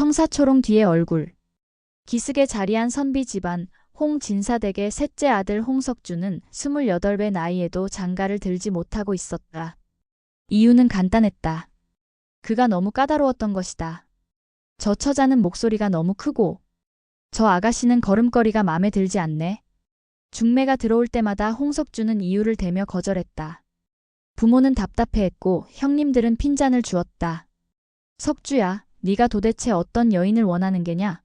청사초롱 뒤의 얼굴. 기슭에 자리한 선비 집안 홍진사댁의 셋째 아들 홍석주는 28배 나이에도 장가를 들지 못하고 있었다. 이유는 간단했다. 그가 너무 까다로웠던 것이다. 저 처자는 목소리가 너무 크고 저 아가씨는 걸음걸이가 마음에 들지 않네. 중매가 들어올 때마다 홍석주는 이유를 대며 거절했다. 부모는 답답해했고 형님들은 핀잔을 주었다. 석주야, 네가 도대체 어떤 여인을 원하는 게냐?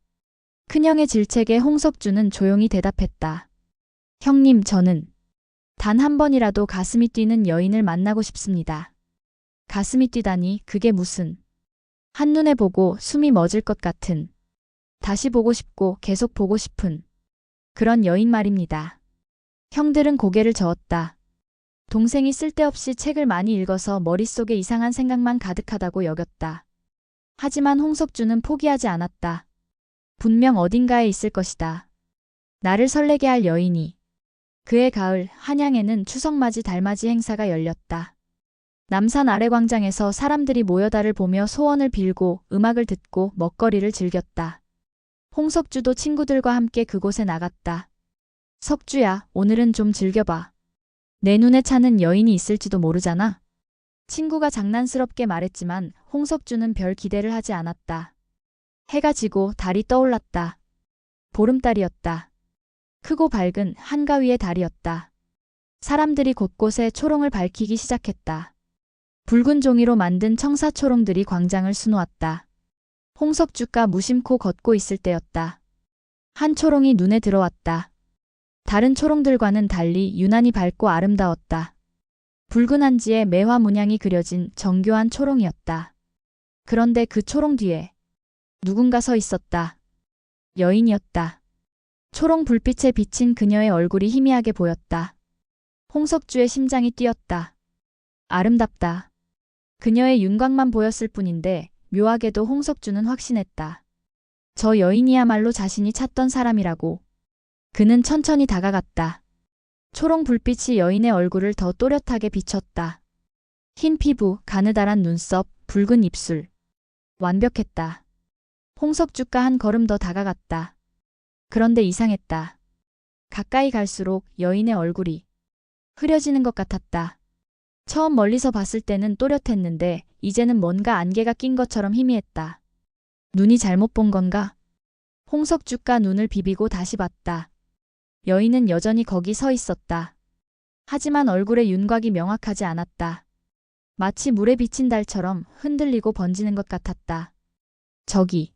큰형의 질책에 홍석주는 조용히 대답했다. 형님, 저는 단 한 번이라도 가슴이 뛰는 여인을 만나고 싶습니다. 가슴이 뛰다니 그게 무슨. 한눈에 보고 숨이 멎을 것 같은. 다시 보고 싶고 계속 보고 싶은. 그런 여인 말입니다. 형들은 고개를 저었다. 동생이 쓸데없이 책을 많이 읽어서 머릿속에 이상한 생각만 가득하다고 여겼다. 하지만 홍석주는 포기하지 않았다. 분명 어딘가에 있을 것이다. 나를 설레게 할 여인이. 그해 가을 한양에는 추석맞이 달맞이 행사가 열렸다. 남산 아래광장에서 사람들이 모여 달을 보며 소원을 빌고 음악을 듣고 먹거리를 즐겼다. 홍석주도 친구들과 함께 그곳에 나갔다. 석주야, 오늘은 좀 즐겨봐. 내 눈에 차는 여인이 있을지도 모르잖아. 친구가 장난스럽게 말했지만 홍석주는 별 기대를 하지 않았다. 해가 지고 달이 떠올랐다. 보름달이었다. 크고 밝은 한가위의 달이었다. 사람들이 곳곳에 초롱을 밝히기 시작했다. 붉은 종이로 만든 청사초롱들이 광장을 수놓았다. 홍석주가 무심코 걷고 있을 때였다. 한 초롱이 눈에 들어왔다. 다른 초롱들과는 달리 유난히 밝고 아름다웠다. 붉은 한지에 매화 문양이 그려진 정교한 초롱이었다. 그런데 그 초롱 뒤에 누군가 서 있었다. 여인이었다. 초롱 불빛에 비친 그녀의 얼굴이 희미하게 보였다. 홍석주의 심장이 뛰었다. 아름답다. 그녀의 윤곽만 보였을 뿐인데 묘하게도 홍석주는 확신했다. 저 여인이야말로 자신이 찾던 사람이라고. 그는 천천히 다가갔다. 초롱 불빛이 여인의 얼굴을 더 또렷하게 비췄다. 흰 피부, 가느다란 눈썹, 붉은 입술. 완벽했다. 홍석주가 한 걸음 더 다가갔다. 그런데 이상했다. 가까이 갈수록 여인의 얼굴이 흐려지는 것 같았다. 처음 멀리서 봤을 때는 또렷했는데 이제는 뭔가 안개가 낀 것처럼 희미했다. 눈이 잘못 본 건가? 홍석주가 눈을 비비고 다시 봤다. 여인은 여전히 거기 서 있었다. 하지만 얼굴의 윤곽이 명확하지 않았다. 마치 물에 비친 달처럼 흔들리고 번지는 것 같았다. 저기.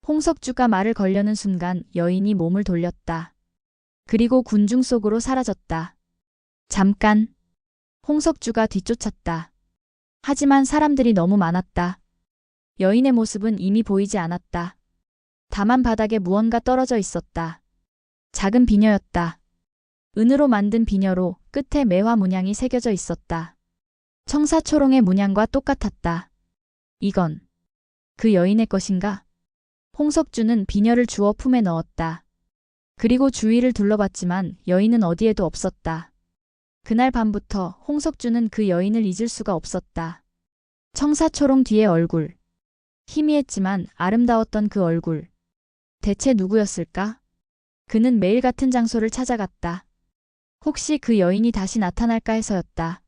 홍석주가 말을 걸려는 순간 여인이 몸을 돌렸다. 그리고 군중 속으로 사라졌다. 잠깐. 홍석주가 뒤쫓았다. 하지만 사람들이 너무 많았다. 여인의 모습은 이미 보이지 않았다. 다만 바닥에 무언가 떨어져 있었다. 작은 비녀였다. 은으로 만든 비녀로 끝에 매화 문양이 새겨져 있었다. 청사초롱의 문양과 똑같았다. 이건 그 여인의 것인가? 홍석주는 비녀를 주워 품에 넣었다. 그리고 주위를 둘러봤지만 여인은 어디에도 없었다. 그날 밤부터 홍석주는 그 여인을 잊을 수가 없었다. 청사초롱 뒤의 얼굴. 희미했지만 아름다웠던 그 얼굴. 대체 누구였을까? 그는 매일 같은 장소를 찾아갔다. 혹시 그 여인이 다시 나타날까 해서였다.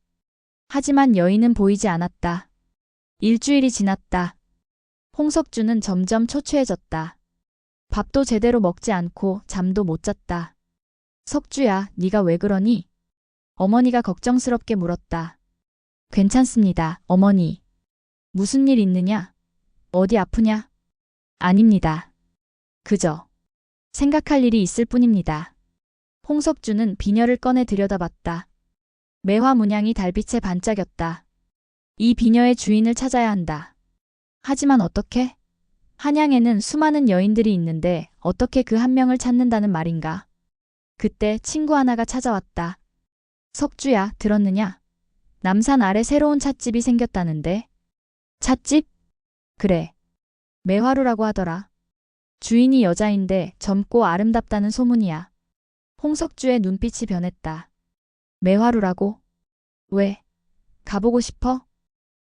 하지만 여인은 보이지 않았다. 일주일이 지났다. 홍석주는 점점 초췌해졌다. 밥도 제대로 먹지 않고 잠도 못 잤다. 석주야, 네가 왜 그러니? 어머니가 걱정스럽게 물었다. 괜찮습니다, 어머니. 무슨 일 있느냐? 어디 아프냐? 아닙니다. 그저 생각할 일이 있을 뿐입니다. 홍석주는 비녀를 꺼내 들여다봤다. 매화 문양이 달빛에 반짝였다. 이 비녀의 주인을 찾아야 한다. 하지만 어떻게? 한양에는 수많은 여인들이 있는데 어떻게 그 한 명을 찾는다는 말인가? 그때 친구 하나가 찾아왔다. 석주야, 들었느냐? 남산 아래 새로운 찻집이 생겼다는데? 찻집? 그래. 매화루라고 하더라. 주인이 여자인데 젊고 아름답다는 소문이야. 홍석주의 눈빛이 변했다. 매화루라고? 왜? 가보고 싶어?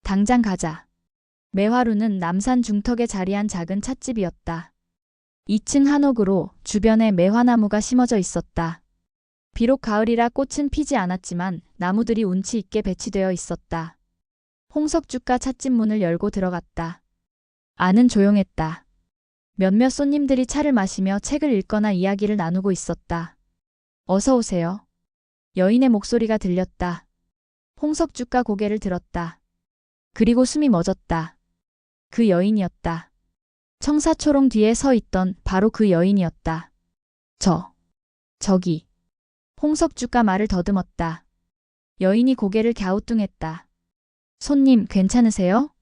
당장 가자. 매화루는 남산 중턱에 자리한 작은 찻집이었다. 2층 한옥으로 주변에 매화나무가 심어져 있었다. 비록 가을이라 꽃은 피지 않았지만 나무들이 운치 있게 배치되어 있었다. 홍석주가 찻집 문을 열고 들어갔다. 안은 조용했다. 몇몇 손님들이 차를 마시며 책을 읽거나 이야기를 나누고 있었다. 어서 오세요. 여인의 목소리가 들렸다. 홍석주가 고개를 들었다. 그리고 숨이 멎었다. 그 여인이었다. 청사초롱 뒤에 서 있던 바로 그 여인이었다. 저기. 홍석주가 말을 더듬었다. 여인이 고개를 갸우뚱했다. 손님 괜찮으세요?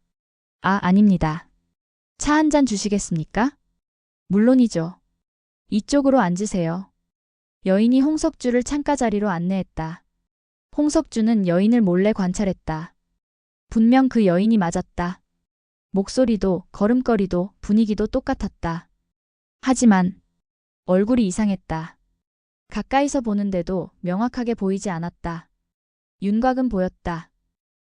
아닙니다. 차 한 잔 주시겠습니까? 물론이죠. 이쪽으로 앉으세요. 여인이 홍석주를 창가 자리로 안내했다. 홍석주는 여인을 몰래 관찰했다. 분명 그 여인이 맞았다. 목소리도 걸음걸이도 분위기도 똑같았다. 하지만 얼굴이 이상했다. 가까이서 보는데도 명확하게 보이지 않았다. 윤곽은 보였다.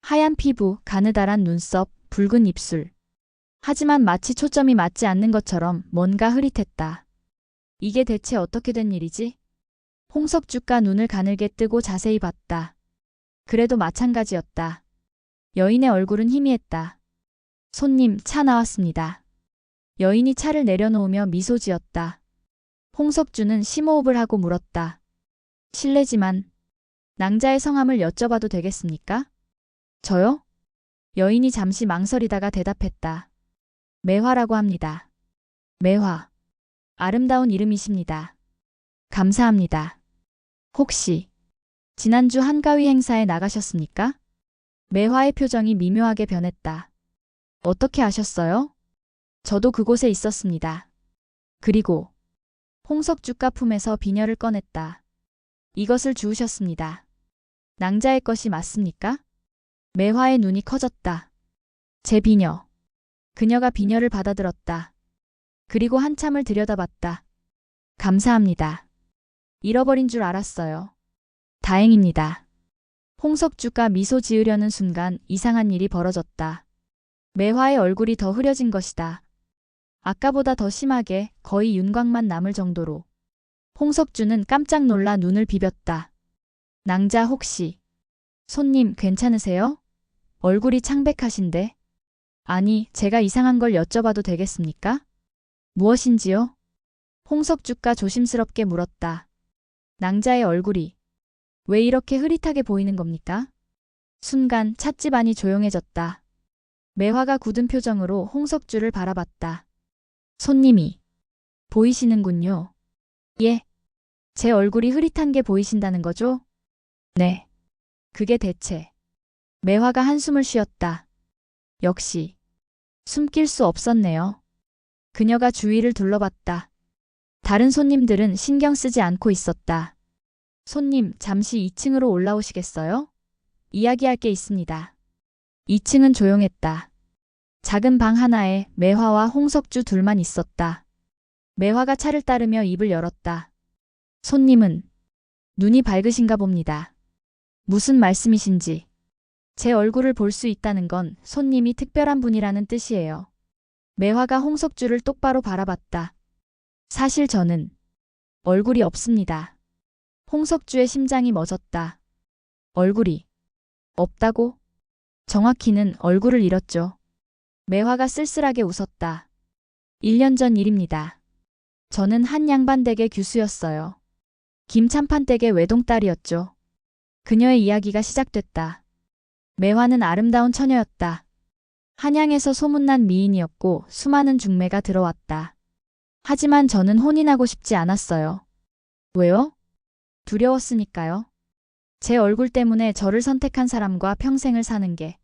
하얀 피부, 가느다란 눈썹, 붉은 입술. 하지만 마치 초점이 맞지 않는 것처럼 뭔가 흐릿했다. 이게 대체 어떻게 된 일이지? 홍석주가 눈을 가늘게 뜨고 자세히 봤다. 그래도 마찬가지였다. 여인의 얼굴은 희미했다. 손님, 차 나왔습니다. 여인이 차를 내려놓으며 미소 지었다. 홍석주는 심호흡을 하고 물었다. 실례지만 낭자의 성함을 여쭤봐도 되겠습니까? 저요? 여인이 잠시 망설이다가 대답했다. 매화라고 합니다. 매화. 아름다운 이름이십니다. 감사합니다. 혹시 지난주 한가위 행사에 나가셨습니까? 매화의 표정이 미묘하게 변했다. 어떻게 아셨어요? 저도 그곳에 있었습니다. 그리고 홍석주가 품에서 비녀를 꺼냈다. 이것을 주우셨습니다. 낭자의 것이 맞습니까? 매화의 눈이 커졌다. 제 비녀. 그녀가 비녀를 받아들었다. 그리고 한참을 들여다봤다. 감사합니다. 잃어버린 줄 알았어요. 다행입니다. 홍석주가 미소 지으려는 순간 이상한 일이 벌어졌다. 매화의 얼굴이 더 흐려진 것이다. 아까보다 더 심하게 거의 윤곽만 남을 정도로. 홍석주는 깜짝 놀라 눈을 비볐다. 낭자 혹시 손님 괜찮으세요? 얼굴이 창백하신데. 아니, 제가 이상한 걸 여쭤봐도 되겠습니까? 무엇인지요? 홍석주가 조심스럽게 물었다. 낭자의 얼굴이 왜 이렇게 흐릿하게 보이는 겁니까? 순간 찻집 안이 조용해졌다. 매화가 굳은 표정으로 홍석주를 바라봤다. 손님이 보이시는군요. 예. 제 얼굴이 흐릿한 게 보이신다는 거죠? 네. 그게 대체. 매화가 한숨을 쉬었다. 역시 숨길 수 없었네요. 그녀가 주위를 둘러봤다. 다른 손님들은 신경 쓰지 않고 있었다. 손님, 잠시 2층으로 올라오시겠어요? 이야기할 게 있습니다. 2층은 조용했다. 작은 방 하나에 매화와 홍석주 둘만 있었다. 매화가 차를 따르며 입을 열었다. 손님은 눈이 밝으신가 봅니다. 무슨 말씀이신지. 제 얼굴을 볼 수 있다는 건 손님이 특별한 분이라는 뜻이에요. 매화가 홍석주를 똑바로 바라봤다. 사실 저는 얼굴이 없습니다. 홍석주의 심장이 멎었다. 얼굴이 없다고? 정확히는 얼굴을 잃었죠. 매화가 쓸쓸하게 웃었다. 1년 전 일입니다. 저는 한 양반댁의 규수였어요. 김참판댁의 외동딸이었죠. 그녀의 이야기가 시작됐다. 매화는 아름다운 처녀였다. 한양에서 소문난 미인이었고 수많은 중매가 들어왔다. 하지만 저는 혼인하고 싶지 않았어요. 왜요? 두려웠으니까요. 제 얼굴 때문에 저를 선택한 사람과 평생을 사는 게.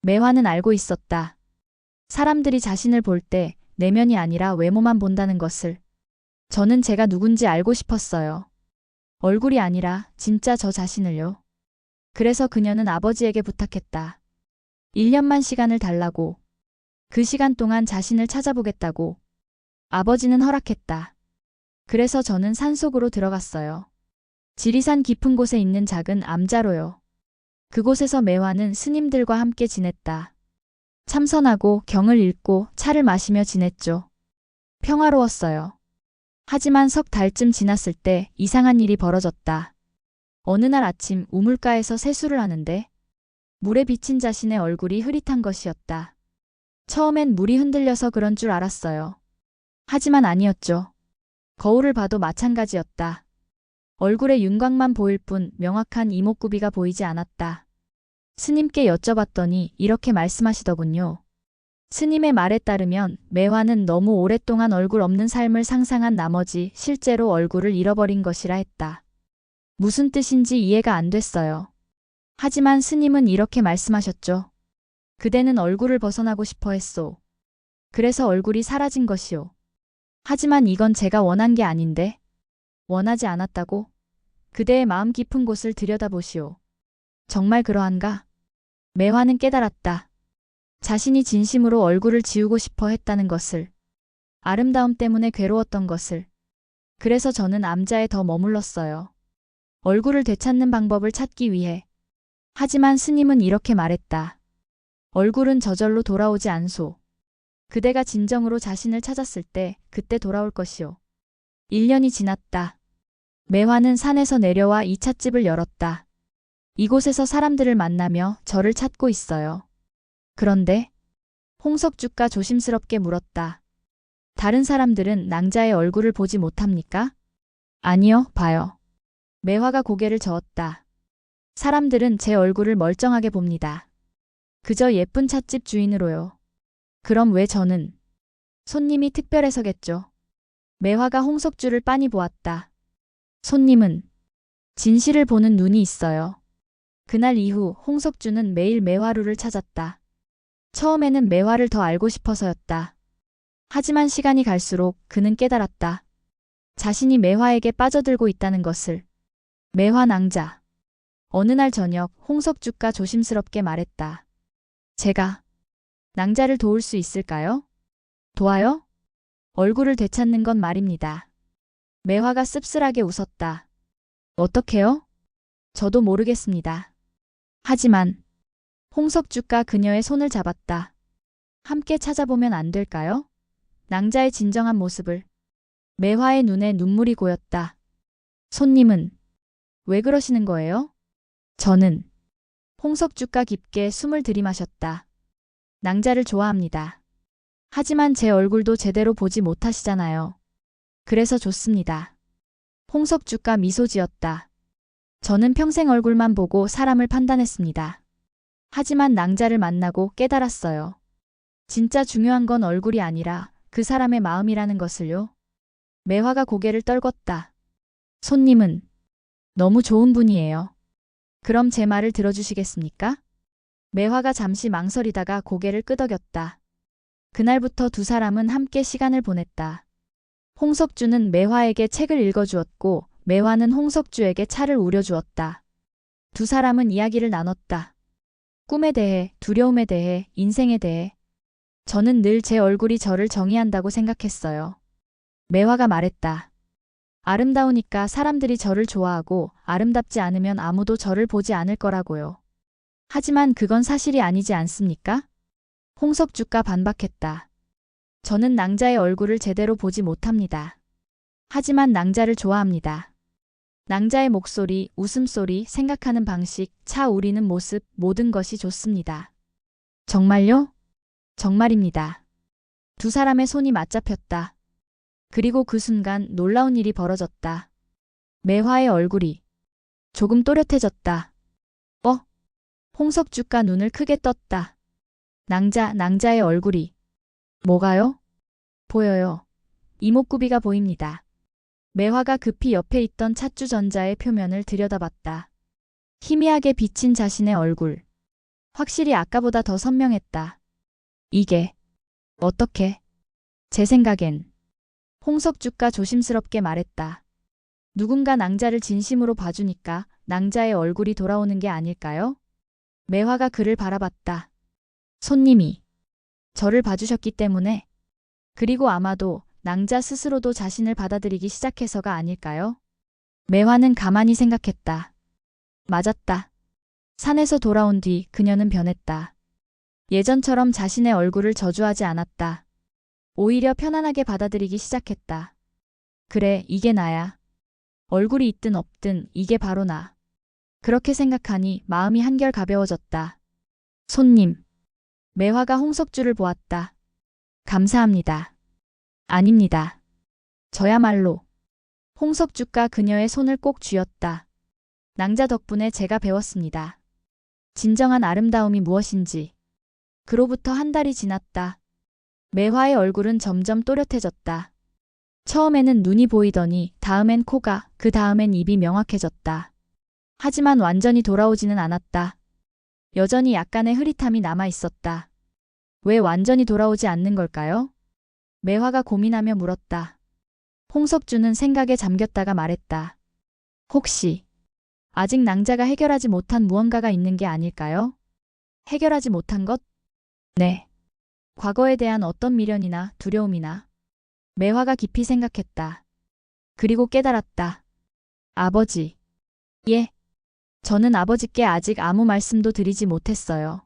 매화는 알고 있었다. 사람들이 자신을 볼 때 내면이 아니라 외모만 본다는 것을. 저는 제가 누군지 알고 싶었어요. 얼굴이 아니라 진짜 저 자신을요. 그래서 그녀는 아버지에게 부탁했다. 1년만 시간을 달라고. 그 시간 동안 자신을 찾아보겠다고. 아버지는 허락했다. 그래서 저는 산속으로 들어갔어요. 지리산 깊은 곳에 있는 작은 암자로요. 그곳에서 매화는 스님들과 함께 지냈다. 참선하고 경을 읽고 차를 마시며 지냈죠. 평화로웠어요. 하지만 석 달쯤 지났을 때 이상한 일이 벌어졌다. 어느 날 아침 우물가에서 세수를 하는데 물에 비친 자신의 얼굴이 흐릿한 것이었다. 처음엔 물이 흔들려서 그런 줄 알았어요. 하지만 아니었죠. 거울을 봐도 마찬가지였다. 얼굴에 윤곽만 보일 뿐 명확한 이목구비가 보이지 않았다. 스님께 여쭤봤더니 이렇게 말씀하시더군요. 스님의 말에 따르면 매화는 너무 오랫동안 얼굴 없는 삶을 상상한 나머지 실제로 얼굴을 잃어버린 것이라 했다. 무슨 뜻인지 이해가 안 됐어요. 하지만 스님은 이렇게 말씀하셨죠. 그대는 얼굴을 벗어나고 싶어 했소. 그래서 얼굴이 사라진 것이오. 하지만 이건 제가 원한 게 아닌데. 원하지 않았다고? 그대의 마음 깊은 곳을 들여다보시오. 정말 그러한가? 매화는 깨달았다. 자신이 진심으로 얼굴을 지우고 싶어 했다는 것을. 아름다움 때문에 괴로웠던 것을. 그래서 저는 암자에 더 머물렀어요. 얼굴을 되찾는 방법을 찾기 위해. 하지만 스님은 이렇게 말했다. 얼굴은 저절로 돌아오지 않소. 그대가 진정으로 자신을 찾았을 때 그때 돌아올 것이오. 1년이 지났다. 매화는 산에서 내려와 이 찻집을 열었다. 이곳에서 사람들을 만나며 저를 찾고 있어요. 그런데 홍석주가 조심스럽게 물었다. 다른 사람들은 낭자의 얼굴을 보지 못합니까? 아니요, 봐요. 매화가 고개를 저었다. 사람들은 제 얼굴을 멀쩡하게 봅니다. 그저 예쁜 찻집 주인으로요. 그럼 왜 저는? 손님이 특별해서겠죠. 매화가 홍석주를 빤히 보았다. 손님은 진실을 보는 눈이 있어요. 그날 이후 홍석주는 매일 매화루를 찾았다. 처음에는 매화를 더 알고 싶어서였다. 하지만 시간이 갈수록 그는 깨달았다. 자신이 매화에게 빠져들고 있다는 것을. 매화 낭자. 어느 날 저녁 홍석주가 조심스럽게 말했다. 제가 낭자를 도울 수 있을까요? 도와요? 얼굴을 되찾는 건 말입니다. 매화가 씁쓸하게 웃었다. 어떻게요? 저도 모르겠습니다. 하지만 홍석주가 그녀의 손을 잡았다. 함께 찾아보면 안 될까요? 낭자의 진정한 모습을. 매화의 눈에 눈물이 고였다. 손님은 왜 그러시는 거예요? 저는. 홍석주가 깊게 숨을 들이마셨다. 낭자를 좋아합니다. 하지만 제 얼굴도 제대로 보지 못하시잖아요. 그래서 좋습니다. 홍석주가 미소 지었다. 저는 평생 얼굴만 보고 사람을 판단했습니다. 하지만 낭자를 만나고 깨달았어요. 진짜 중요한 건 얼굴이 아니라 그 사람의 마음이라는 것을요. 매화가 고개를 떨궜다. 손님은 너무 좋은 분이에요. 그럼 제 말을 들어주시겠습니까? 매화가 잠시 망설이다가 고개를 끄덕였다. 그날부터 두 사람은 함께 시간을 보냈다. 홍석주는 매화에게 책을 읽어주었고 매화는 홍석주에게 차를 우려주었다. 두 사람은 이야기를 나눴다. 꿈에 대해, 두려움에 대해, 인생에 대해. 저는 늘 제 얼굴이 저를 정의한다고 생각했어요. 매화가 말했다. 아름다우니까 사람들이 저를 좋아하고 아름답지 않으면 아무도 저를 보지 않을 거라고요. 하지만 그건 사실이 아니지 않습니까? 홍석주가 반박했다. 저는 낭자의 얼굴을 제대로 보지 못합니다. 하지만 낭자를 좋아합니다. 낭자의 목소리, 웃음소리, 생각하는 방식, 차 우리는 모습, 모든 것이 좋습니다. 정말요? 정말입니다. 두 사람의 손이 맞잡혔다. 그리고 그 순간 놀라운 일이 벌어졌다. 매화의 얼굴이 조금 또렷해졌다. 홍석주가 눈을 크게 떴다. 낭자의 얼굴이. 뭐가요? 보여요. 이목구비가 보입니다. 매화가 급히 옆에 있던 찻주전자의 표면을 들여다봤다. 희미하게 비친 자신의 얼굴. 확실히 아까보다 더 선명했다. 이게 어떻게? 제 생각엔. 홍석주가 조심스럽게 말했다. 누군가 낭자를 진심으로 봐주니까 낭자의 얼굴이 돌아오는 게 아닐까요? 매화가 그를 바라봤다. 손님이 저를 봐주셨기 때문에. 그리고 아마도 낭자 스스로도 자신을 받아들이기 시작해서가 아닐까요? 매화는 가만히 생각했다. 맞았다. 산에서 돌아온 뒤 그녀는 변했다. 예전처럼 자신의 얼굴을 저주하지 않았다. 오히려 편안하게 받아들이기 시작했다. 그래, 이게 나야. 얼굴이 있든 없든 이게 바로 나. 그렇게 생각하니 마음이 한결 가벼워졌다. 손님. 매화가 홍석주를 보았다. 감사합니다. 아닙니다. 저야말로. 홍석주가 그녀의 손을 꼭 쥐었다. 낭자 덕분에 제가 배웠습니다. 진정한 아름다움이 무엇인지. 그로부터 한 달이 지났다. 매화의 얼굴은 점점 또렷해졌다. 처음에는 눈이 보이더니 다음엔 코가, 그 다음엔 입이 명확해졌다. 하지만 완전히 돌아오지는 않았다. 여전히 약간의 흐릿함이 남아 있었다. 왜 완전히 돌아오지 않는 걸까요? 매화가 고민하며 물었다. 홍석주는 생각에 잠겼다가 말했다. 혹시 아직 낭자가 해결하지 못한 무언가가 있는 게 아닐까요? 해결하지 못한 것? 네. 과거에 대한 어떤 미련이나 두려움이나. 매화가 깊이 생각했다. 그리고 깨달았다. 아버지. 예. 저는 아버지께 아직 아무 말씀도 드리지 못했어요.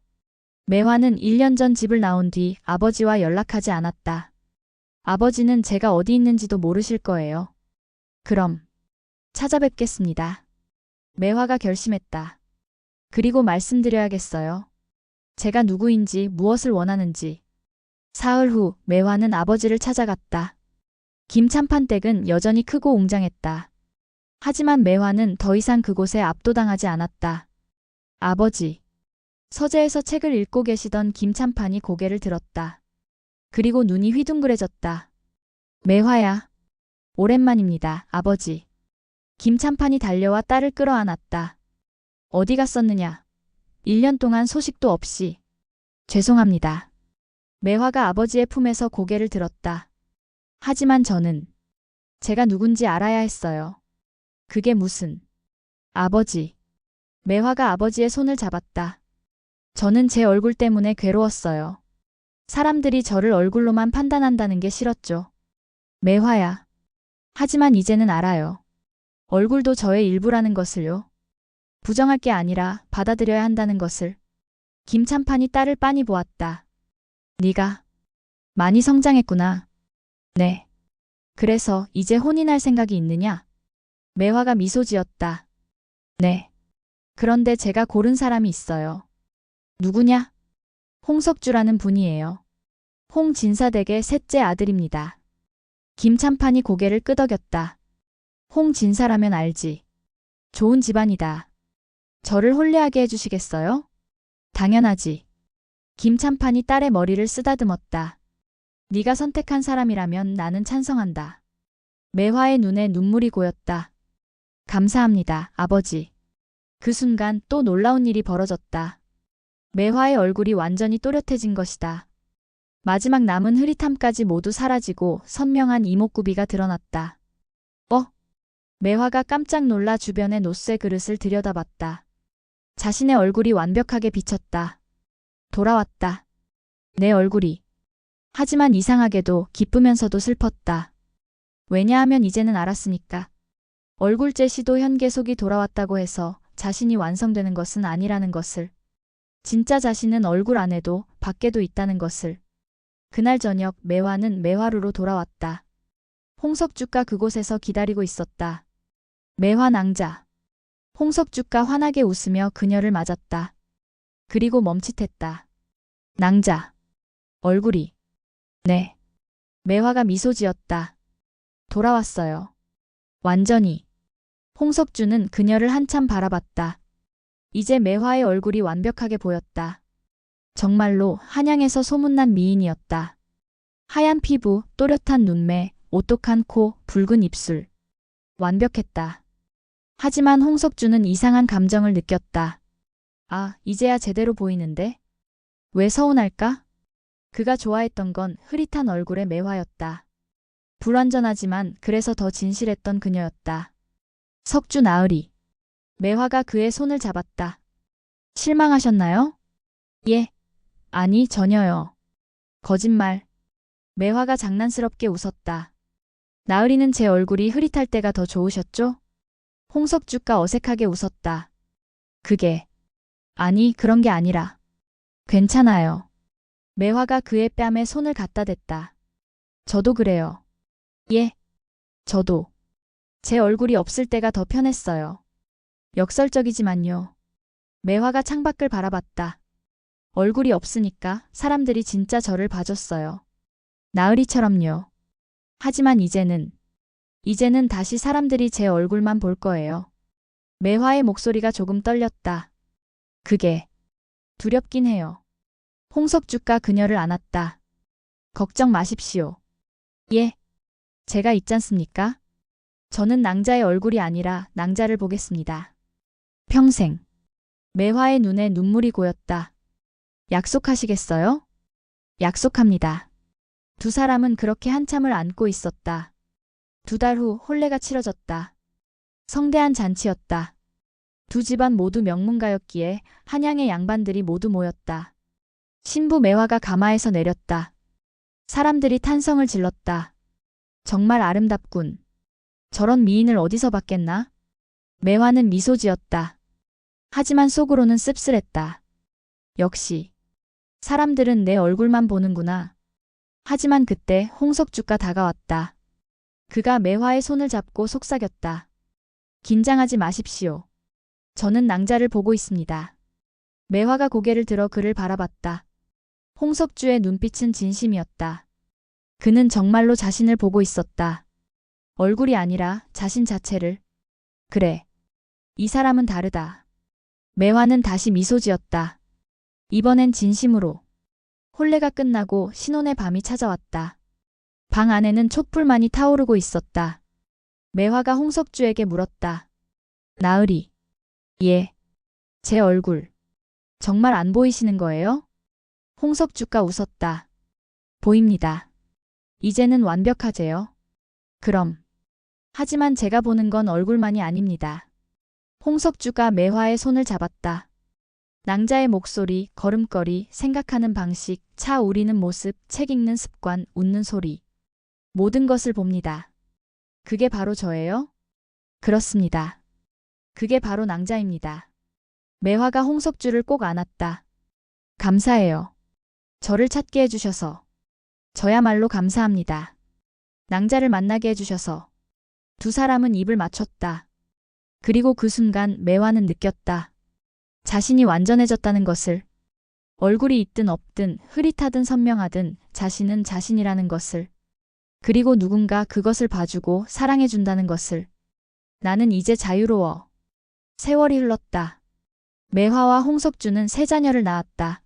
매화는 1년 전 집을 나온 뒤 아버지와 연락하지 않았다. 아버지는 제가 어디 있는지도 모르실 거예요. 그럼 찾아뵙겠습니다. 매화가 결심했다. 그리고 말씀드려야겠어요. 제가 누구인지 무엇을 원하는지. 사흘 후 매화는 아버지를 찾아갔다. 김찬판 댁은 여전히 크고 웅장했다. 하지만 매화는 더 이상 그곳에 압도당하지 않았다. 아버지. 서재에서 책을 읽고 계시던 김찬판이 고개를 들었다. 그리고 눈이 휘둥그레졌다. 매화야. 오랜만입니다, 아버지. 김찬판이 달려와 딸을 끌어안았다. 어디 갔었느냐? 1년 동안 소식도 없이. 죄송합니다. 매화가 아버지의 품에서 고개를 들었다. 하지만 저는 제가 누군지 알아야 했어요. 그게 무슨. 아버지. 매화가 아버지의 손을 잡았다. 저는 제 얼굴 때문에 괴로웠어요. 사람들이 저를 얼굴로만 판단한다는 게 싫었죠. 매화야. 하지만 이제는 알아요. 얼굴도 저의 일부라는 것을요. 부정할 게 아니라 받아들여야 한다는 것을. 김찬판이 딸을 빤히 보았다. 네가 많이 성장했구나. 네. 그래서 이제 혼인할 생각이 있느냐? 매화가 미소 지었다. 네. 그런데 제가 고른 사람이 있어요. 누구냐? 홍석주라는 분이에요. 홍진사댁의 셋째 아들입니다. 김찬판이 고개를 끄덕였다. 홍진사라면 알지. 좋은 집안이다. 저를 혼례하게 해주시겠어요? 당연하지. 김찬판이 딸의 머리를 쓰다듬었다. 네가 선택한 사람이라면 나는 찬성한다. 매화의 눈에 눈물이 고였다. 감사합니다, 아버지. 그 순간 또 놀라운 일이 벌어졌다. 매화의 얼굴이 완전히 또렷해진 것이다. 마지막 남은 흐릿함까지 모두 사라지고 선명한 이목구비가 드러났다. 매화가 깜짝 놀라 주변의 노쇠 그릇을 들여다봤다. 자신의 얼굴이 완벽하게 비쳤다. 돌아왔다. 내 얼굴이. 하지만 이상하게도 기쁘면서도 슬펐다. 왜냐하면 이제는 알았으니까. 얼굴째 시도 현계속이 돌아왔다고 해서 자신이 완성되는 것은 아니라는 것을. 진짜 자신은 얼굴 안에도 밖에도 있다는 것을. 그날 저녁 매화는 매화루로 돌아왔다. 홍석주가 그곳에서 기다리고 있었다. 매화 낭자. 홍석주가 환하게 웃으며 그녀를 맞았다. 그리고 멈칫했다. 낭자. 얼굴이. 네. 매화가 미소 지었다. 돌아왔어요. 완전히. 홍석주는 그녀를 한참 바라봤다. 이제 매화의 얼굴이 완벽하게 보였다. 정말로 한양에서 소문난 미인이었다. 하얀 피부, 또렷한 눈매, 오똑한 코, 붉은 입술. 완벽했다. 하지만 홍석주는 이상한 감정을 느꼈다. 아, 이제야 제대로 보이는데? 왜 서운할까? 그가 좋아했던 건 흐릿한 얼굴의 매화였다. 불완전하지만 그래서 더 진실했던 그녀였다. 석주 나으리. 매화가 그의 손을 잡았다. 실망하셨나요? 예. 아니, 전혀요. 거짓말. 매화가 장난스럽게 웃었다. 나으리는 제 얼굴이 흐릿할 때가 더 좋으셨죠? 홍석주가 어색하게 웃었다. 그게. 아니, 그런 게 아니라. 괜찮아요. 매화가 그의 뺨에 손을 갖다 댔다. 저도 그래요. 예, 저도. 제 얼굴이 없을 때가 더 편했어요. 역설적이지만요. 매화가 창밖을 바라봤다. 얼굴이 없으니까 사람들이 진짜 저를 봐줬어요. 나으리처럼요. 하지만 이제는 다시 사람들이 제 얼굴만 볼 거예요. 매화의 목소리가 조금 떨렸다. 그게 두렵긴 해요. 홍석주가 그녀를 안았다. 걱정 마십시오. 예, 제가 있잖습니까? 저는 낭자의 얼굴이 아니라 낭자를 보겠습니다. 평생. 매화의 눈에 눈물이 고였다. 약속하시겠어요? 약속합니다. 두 사람은 그렇게 한참을 안고 있었다. 2달 후 혼례가 치러졌다. 성대한 잔치였다. 두 집안 모두 명문가였기에 한양의 양반들이 모두 모였다. 신부 매화가 가마에서 내렸다. 사람들이 탄성을 질렀다. 정말 아름답군. 저런 미인을 어디서 봤겠나? 매화는 미소 지었다. 하지만 속으로는 씁쓸했다. 역시 사람들은 내 얼굴만 보는구나. 하지만 그때 홍석주가 다가왔다. 그가 매화의 손을 잡고 속삭였다. 긴장하지 마십시오. 저는 낭자를 보고 있습니다. 매화가 고개를 들어 그를 바라봤다. 홍석주의 눈빛은 진심이었다. 그는 정말로 자신을 보고 있었다. 얼굴이 아니라 자신 자체를. 그래. 이 사람은 다르다. 매화는 다시 미소 지었다. 이번엔 진심으로. 혼례가 끝나고 신혼의 밤이 찾아왔다. 방 안에는 촛불만이 타오르고 있었다. 매화가 홍석주에게 물었다. 나으리. 예. 제 얼굴. 정말 안 보이시는 거예요? 홍석주가 웃었다. 보입니다. 이제는 완벽하제요. 그럼. 하지만 제가 보는 건 얼굴만이 아닙니다. 홍석주가 매화의 손을 잡았다. 낭자의 목소리, 걸음걸이, 생각하는 방식, 차 우리는 모습, 책 읽는 습관, 웃는 소리. 모든 것을 봅니다. 그게 바로 저예요? 그렇습니다. 그게 바로 낭자입니다. 매화가 홍석주를 꼭 안았다. 감사해요. 저를 찾게 해주셔서. 저야말로 감사합니다. 낭자를 만나게 해주셔서. 두 사람은 입을 맞췄다. 그리고 그 순간 매화는 느꼈다. 자신이 완전해졌다는 것을. 얼굴이 있든 없든 흐릿하든 선명하든 자신은 자신이라는 것을. 그리고 누군가 그것을 봐주고 사랑해준다는 것을. 나는 이제 자유로워. 세월이 흘렀다. 매화와 홍석주는 세 자녀를 낳았다.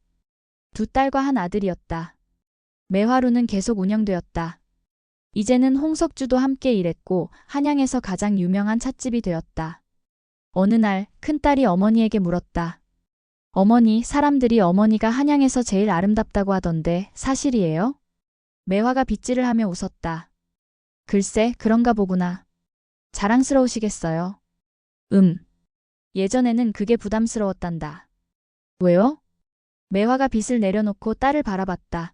2딸과 1아들이었다. 매화루는 계속 운영되었다. 이제는 홍석주도 함께 일했고 한양에서 가장 유명한 찻집이 되었다. 어느 날 큰딸이 어머니에게 물었다. 어머니, 사람들이 어머니가 한양에서 제일 아름답다고 하던데 사실이에요? 매화가 빗질을 하며 웃었다. 글쎄, 그런가 보구나. 자랑스러우시겠어요? 예전에는 그게 부담스러웠단다. 왜요? 매화가 빗을 내려놓고 딸을 바라봤다.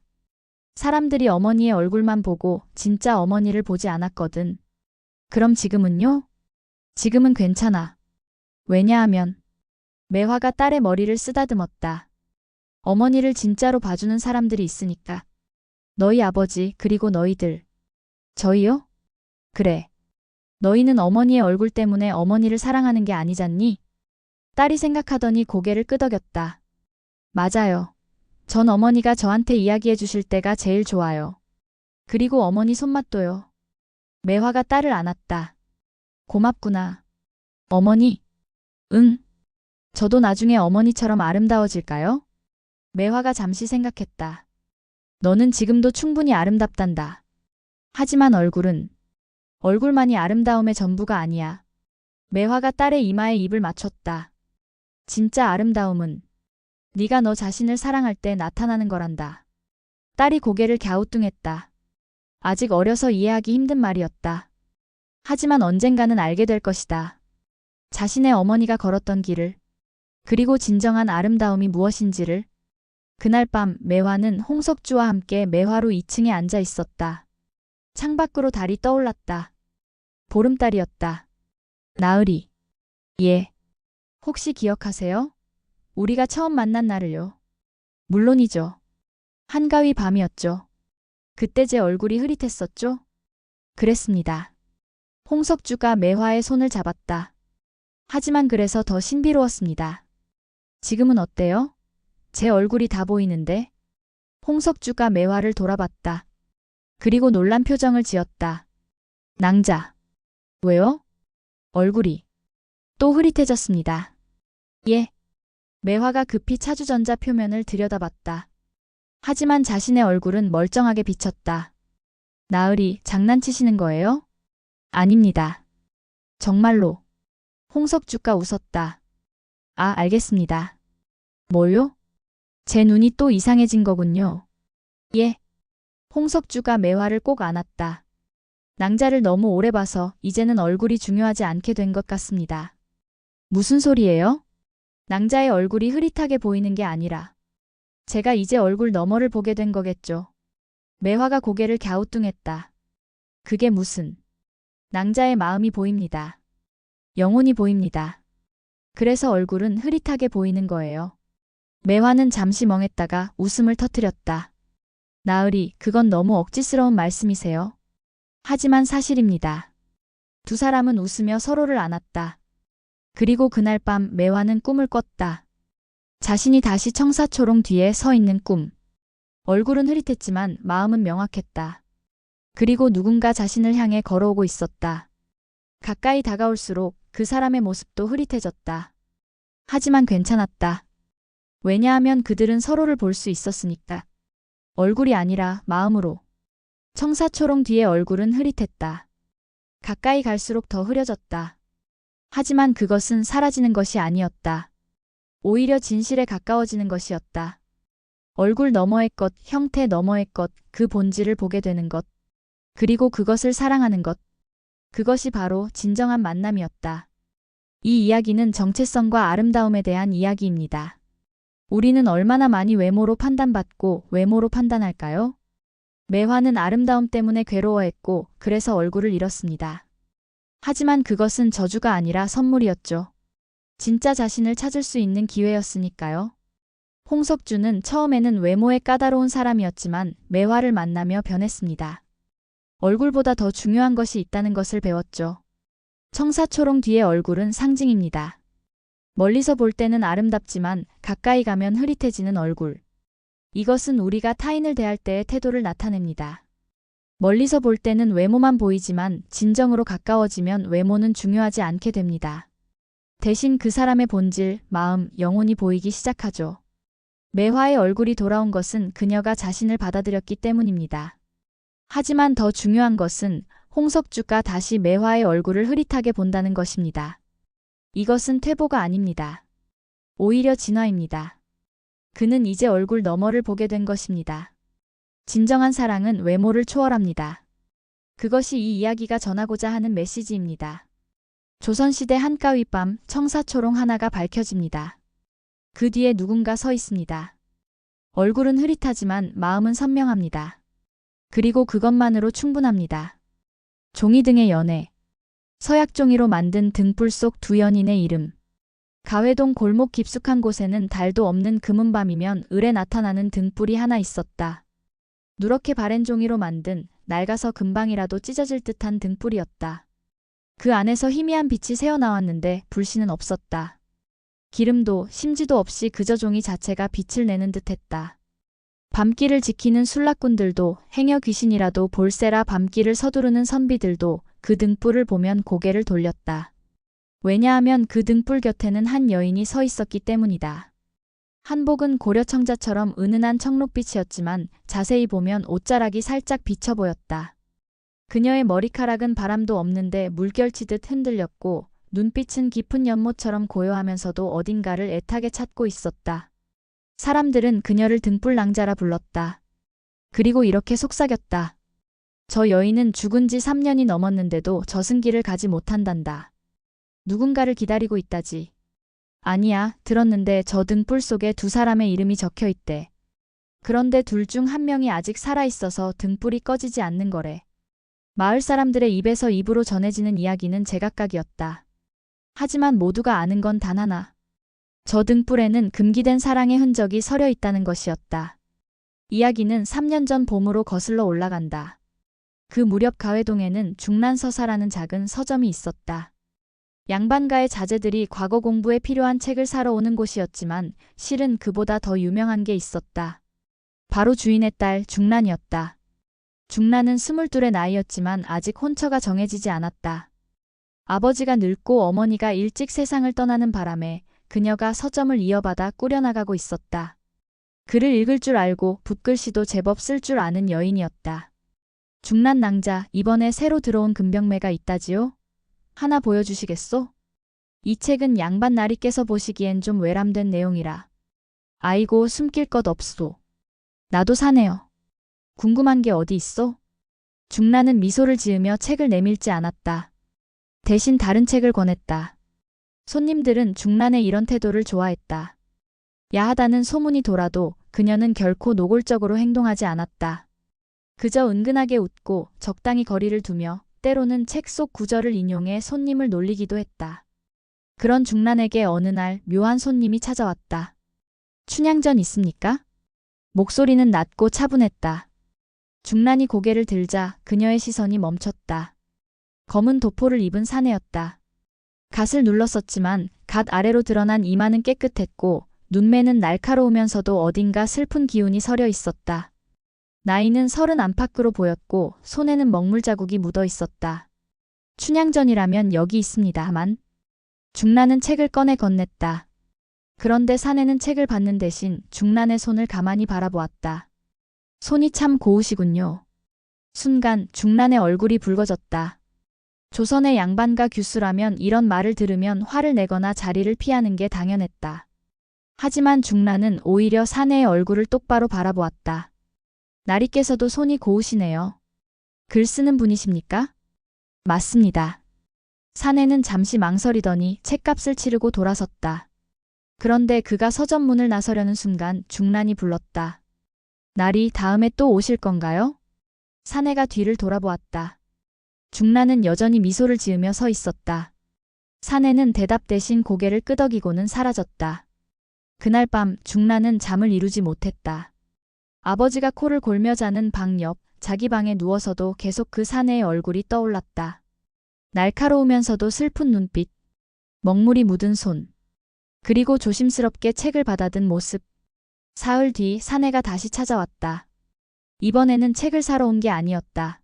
사람들이 어머니의 얼굴만 보고 진짜 어머니를 보지 않았거든. 그럼 지금은요? 지금은 괜찮아. 왜냐하면 매화가 딸의 머리를 쓰다듬었다. 어머니를 진짜로 봐주는 사람들이 있으니까. 너희 아버지 그리고 너희들. 저희요? 그래. 너희는 어머니의 얼굴 때문에 어머니를 사랑하는 게 아니잖니? 딸이 생각하더니 고개를 끄덕였다. 맞아요. 전 어머니가 저한테 이야기해 주실 때가 제일 좋아요. 그리고 어머니 손맛도요. 매화가 딸을 안았다. 고맙구나. 어머니? 응. 저도 나중에 어머니처럼 아름다워질까요? 매화가 잠시 생각했다. 너는 지금도 충분히 아름답단다. 하지만 얼굴만이 아름다움의 전부가 아니야. 매화가 딸의 이마에 입을 맞췄다. 진짜 아름다움은 네가 너 자신을 사랑할 때 나타나는 거란다. 딸이 고개를 갸우뚱했다. 아직 어려서 이해하기 힘든 말이었다. 하지만 언젠가는 알게 될 것이다. 자신의 어머니가 걸었던 길을, 그리고 진정한 아름다움이 무엇인지를. 그날 밤 매화는 홍석주와 함께 매화루 2층에 앉아 있었다. 창밖으로 달이 떠올랐다. 보름달이었다. 나으리. 예. 혹시 기억하세요? 우리가 처음 만난 날을요. 물론이죠. 한가위 밤이었죠. 그때 제 얼굴이 흐릿했었죠? 그랬습니다. 홍석주가 매화의 손을 잡았다. 하지만 그래서 더 신비로웠습니다. 지금은 어때요? 제 얼굴이 다 보이는데? 홍석주가 매화를 돌아봤다. 그리고 놀란 표정을 지었다. 낭자. 왜요? 얼굴이 또 흐릿해졌습니다. 예. 매화가 급히 차주전자 표면을 들여다봤다. 하지만 자신의 얼굴은 멀쩡하게 비쳤다. 나으리, 장난치시는 거예요? 아닙니다. 정말로. 홍석주가 웃었다. 아, 알겠습니다. 뭐요? 제 눈이 또 이상해진 거군요. 예. 홍석주가 매화를 꼭 안았다. 낭자를 너무 오래 봐서 이제는 얼굴이 중요하지 않게 된 것 같습니다. 무슨 소리예요? 낭자의 얼굴이 흐릿하게 보이는 게 아니라 제가 이제 얼굴 너머를 보게 된 거겠죠. 매화가 고개를 갸우뚱했다. 그게 무슨? 낭자의 마음이 보입니다. 영혼이 보입니다. 그래서 얼굴은 흐릿하게 보이는 거예요. 매화는 잠시 멍했다가 웃음을 터뜨렸다. 나으리, 그건 너무 억지스러운 말씀이세요. 하지만 사실입니다. 두 사람은 웃으며 서로를 안았다. 그리고 그날 밤 매화는 꿈을 꿨다. 자신이 다시 청사초롱 뒤에 서 있는 꿈. 얼굴은 흐릿했지만 마음은 명확했다. 그리고 누군가 자신을 향해 걸어오고 있었다. 가까이 다가올수록 그 사람의 모습도 흐릿해졌다. 하지만 괜찮았다. 왜냐하면 그들은 서로를 볼 수 있었으니까. 얼굴이 아니라 마음으로. 청사초롱 뒤의 얼굴은 흐릿했다. 가까이 갈수록 더 흐려졌다. 하지만 그것은 사라지는 것이 아니었다. 오히려 진실에 가까워지는 것이었다. 얼굴 너머의 것, 형태 너머의 것, 그 본질을 보게 되는 것. 그리고 그것을 사랑하는 것. 그것이 바로 진정한 만남이었다. 이 이야기는 정체성과 아름다움에 대한 이야기입니다. 우리는 얼마나 많이 외모로 판단받고 외모로 판단할까요? 매화는 아름다움 때문에 괴로워했고 그래서 얼굴을 잃었습니다. 하지만 그것은 저주가 아니라 선물이었죠. 진짜 자신을 찾을 수 있는 기회였으니까요. 홍석주는 처음에는 외모에 까다로운 사람이었지만 매화를 만나며 변했습니다. 얼굴보다 더 중요한 것이 있다는 것을 배웠죠. 청사초롱 뒤의 얼굴은 상징입니다. 멀리서 볼 때는 아름답지만 가까이 가면 흐릿해지는 얼굴. 이것은 우리가 타인을 대할 때의 태도를 나타냅니다. 멀리서 볼 때는 외모만 보이지만 진정으로 가까워지면 외모는 중요하지 않게 됩니다. 대신 그 사람의 본질, 마음, 영혼이 보이기 시작하죠. 매화의 얼굴이 돌아온 것은 그녀가 자신을 받아들였기 때문입니다. 하지만 더 중요한 것은 홍석주가 다시 매화의 얼굴을 흐릿하게 본다는 것입니다. 이것은 퇴보가 아닙니다. 오히려 진화입니다. 그는 이제 얼굴 너머를 보게 된 것입니다. 진정한 사랑은 외모를 초월합니다. 그것이 이 이야기가 전하고자 하는 메시지입니다. 조선시대 한가위 밤 청사초롱 하나가 밝혀집니다. 그 뒤에 누군가 서 있습니다. 얼굴은 흐릿하지만 마음은 선명합니다. 그리고 그것만으로 충분합니다. 종이 등의 연애. 서약종이로 만든 등불 속 두 연인의 이름. 가회동 골목 깊숙한 곳에는 달도 없는 금은밤이면 을에 나타나는 등불이 하나 있었다. 누렇게 바랜 종이로 만든 낡아서 금방이라도 찢어질 듯한 등불이었다. 그 안에서 희미한 빛이 새어나왔는데 불씨는 없었다. 기름도 심지도 없이 그저 종이 자체가 빛을 내는 듯했다. 밤길을 지키는 술락꾼들도 행여 귀신이라도 볼세라 밤길을 서두르는 선비들도 그 등불을 보면 고개를 돌렸다. 왜냐하면 그 등불 곁에는 한 여인이 서 있었기 때문이다. 한복은 고려청자처럼 은은한 청록빛이었지만 자세히 보면 옷자락이 살짝 비쳐 보였다. 그녀의 머리카락은 바람도 없는데 물결치듯 흔들렸고 눈빛은 깊은 연못처럼 고요하면서도 어딘가를 애타게 찾고 있었다. 사람들은 그녀를 등불낭자라 불렀다. 그리고 이렇게 속삭였다. 저 여인은 죽은 지 3년이 넘었는데도 저승길을 가지 못한단다. 누군가를 기다리고 있다지. 아니야, 들었는데 저 등불 속에 두 사람의 이름이 적혀 있대. 그런데 둘 중 한 명이 아직 살아있어서 등불이 꺼지지 않는 거래. 마을 사람들의 입에서 입으로 전해지는 이야기는 제각각이었다. 하지만 모두가 아는 건 단 하나. 저 등불에는 금기된 사랑의 흔적이 서려 있다는 것이었다. 이야기는 3년 전 봄으로 거슬러 올라간다. 그 무렵 가회동에는 중란서사라는 작은 서점이 있었다. 양반가의 자제들이 과거 공부에 필요한 책을 사러 오는 곳이었지만 실은 그보다 더 유명한 게 있었다. 바로 주인의 딸 중란이었다. 중란은 22의 나이였지만 아직 혼처가 정해지지 않았다. 아버지가 늙고 어머니가 일찍 세상을 떠나는 바람에 그녀가 서점을 이어받아 꾸려나가고 있었다. 글을 읽을 줄 알고 붓글씨도 제법 쓸 줄 아는 여인이었다. 중란 낭자, 이번에 새로 들어온 금병매가 있다지요? 하나 보여주시겠소? 이 책은 양반 나리께서 보시기엔 좀 외람된 내용이라. 아이고, 숨길 것 없소. 나도 사네요. 궁금한 게 어디 있어? 중란은 미소를 지으며 책을 내밀지 않았다. 대신 다른 책을 권했다. 손님들은 중란의 이런 태도를 좋아했다. 야하다는 소문이 돌아도 그녀는 결코 노골적으로 행동하지 않았다. 그저 은근하게 웃고 적당히 거리를 두며 때로는 책 속 구절을 인용해 손님을 놀리기도 했다. 그런 중란에게 어느 날 묘한 손님이 찾아왔다. 춘향전 있습니까? 목소리는 낮고 차분했다. 중란이 고개를 들자 그녀의 시선이 멈췄다. 검은 도포를 입은 사내였다. 갓을 눌렀었지만 갓 아래로 드러난 이마는 깨끗했고 눈매는 날카로우면서도 어딘가 슬픈 기운이 서려 있었다. 나이는 30 안팎으로 보였고 손에는 먹물 자국이 묻어 있었다. 춘향전이라면 여기 있습니다만. 중란은 책을 꺼내 건넸다. 그런데 사내는 책을 받는 대신 중란의 손을 가만히 바라보았다. 손이 참 고우시군요. 순간 중란의 얼굴이 붉어졌다. 조선의 양반가 규수라면 이런 말을 들으면 화를 내거나 자리를 피하는 게 당연했다. 하지만 중란은 오히려 사내의 얼굴을 똑바로 바라보았다. 나리께서도 손이 고우시네요. 글 쓰는 분이십니까? 맞습니다. 사내는 잠시 망설이더니 책값을 치르고 돌아섰다. 그런데 그가 서점 문을 나서려는 순간 중란이 불렀다. 나리, 다음에 또 오실 건가요? 사내가 뒤를 돌아보았다. 중란은 여전히 미소를 지으며 서 있었다. 사내는 대답 대신 고개를 끄덕이고는 사라졌다. 그날 밤 중란은 잠을 이루지 못했다. 아버지가 코를 골며 자는 방 옆 자기 방에 누워서도 계속 그 사내의 얼굴이 떠올랐다. 날카로우면서도 슬픈 눈빛, 먹물이 묻은 손, 그리고 조심스럽게 책을 받아든 모습. 사흘 뒤 사내가 다시 찾아왔다. 이번에는 책을 사러 온 게 아니었다.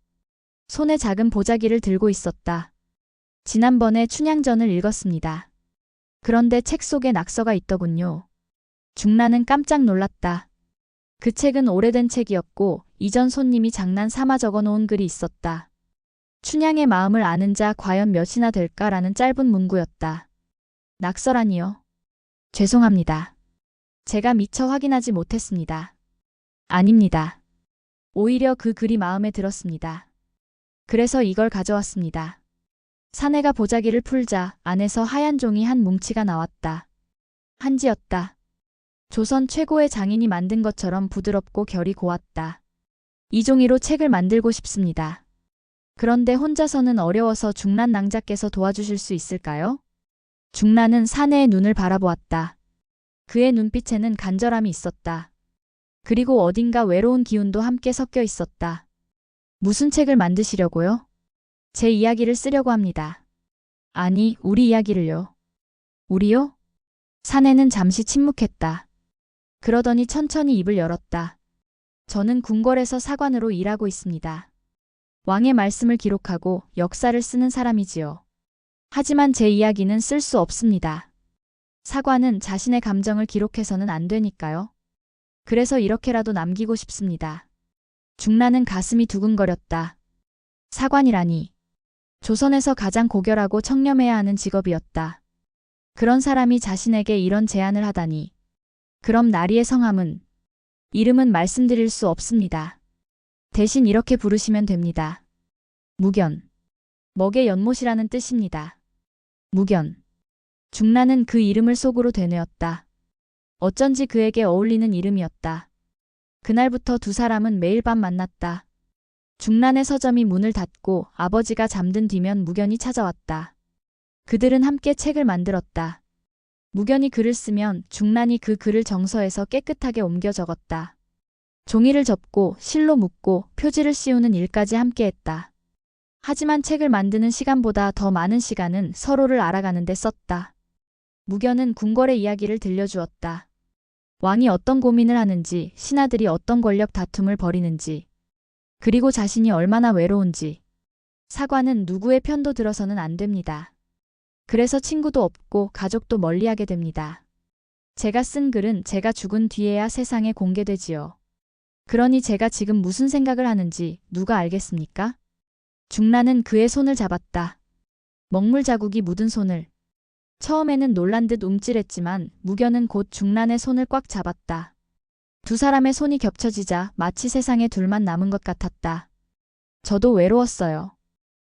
손에 작은 보자기를 들고 있었다. 지난번에 춘향전을 읽었습니다. 그런데 책 속에 낙서가 있더군요. 중란은 깜짝 놀랐다. 그 책은 오래된 책이었고 이전 손님이 장난 삼아 적어놓은 글이 있었다. 춘향의 마음을 아는 자 과연 몇이나 될까라는 짧은 문구였다. 낙서라니요? 죄송합니다. 제가 미처 확인하지 못했습니다. 아닙니다. 오히려 그 글이 마음에 들었습니다. 그래서 이걸 가져왔습니다. 사내가 보자기를 풀자 안에서 하얀 종이 한 뭉치가 나왔다. 한지였다. 조선 최고의 장인이 만든 것처럼 부드럽고 결이 고왔다. 이 종이로 책을 만들고 싶습니다. 그런데 혼자서는 어려워서 중란 낭자께서 도와주실 수 있을까요? 중란은 사내의 눈을 바라보았다. 그의 눈빛에는 간절함이 있었다. 그리고 어딘가 외로운 기운도 함께 섞여 있었다. 무슨 책을 만드시려고요? 제 이야기를 쓰려고 합니다. 아니, 우리 이야기를요. 우리요? 사내는 잠시 침묵했다. 그러더니 천천히 입을 열었다. 저는 궁궐에서 사관으로 일하고 있습니다. 왕의 말씀을 기록하고 역사를 쓰는 사람이지요. 하지만 제 이야기는 쓸 수 없습니다. 사관은 자신의 감정을 기록해서는 안 되니까요. 그래서 이렇게라도 남기고 싶습니다. 중란은 가슴이 두근거렸다. 사관이라니. 조선에서 가장 고결하고 청렴해야 하는 직업이었다. 그런 사람이 자신에게 이런 제안을 하다니. 그럼 나리의 성함은? 이름은 말씀드릴 수 없습니다. 대신 이렇게 부르시면 됩니다. 무견. 먹의 연못이라는 뜻입니다. 무견. 중란은 그 이름을 속으로 되뇌었다. 어쩐지 그에게 어울리는 이름이었다. 그날부터 두 사람은 매일 밤 만났다. 중란의 서점이 문을 닫고 아버지가 잠든 뒤면 무견이 찾아왔다. 그들은 함께 책을 만들었다. 무견이 글을 쓰면 중란이 그 글을 정서에서 깨끗하게 옮겨 적었다. 종이를 접고 실로 묶고 표지를 씌우는 일까지 함께했다. 하지만 책을 만드는 시간보다 더 많은 시간은 서로를 알아가는 데 썼다. 무견은 궁궐의 이야기를 들려주었다. 왕이 어떤 고민을 하는지, 신하들이 어떤 권력 다툼을 벌이는지, 그리고 자신이 얼마나 외로운지. 사관은 누구의 편도 들어서는 안 됩니다. 그래서 친구도 없고 가족도 멀리하게 됩니다. 제가 쓴 글은 제가 죽은 뒤에야 세상에 공개되지요. 그러니 제가 지금 무슨 생각을 하는지 누가 알겠습니까? 중란은 그의 손을 잡았다. 먹물 자국이 묻은 손을. 처음에는 놀란 듯 움찔했지만 무견은 곧 중란의 손을 꽉 잡았다. 두 사람의 손이 겹쳐지자 마치 세상에 둘만 남은 것 같았다. 저도 외로웠어요.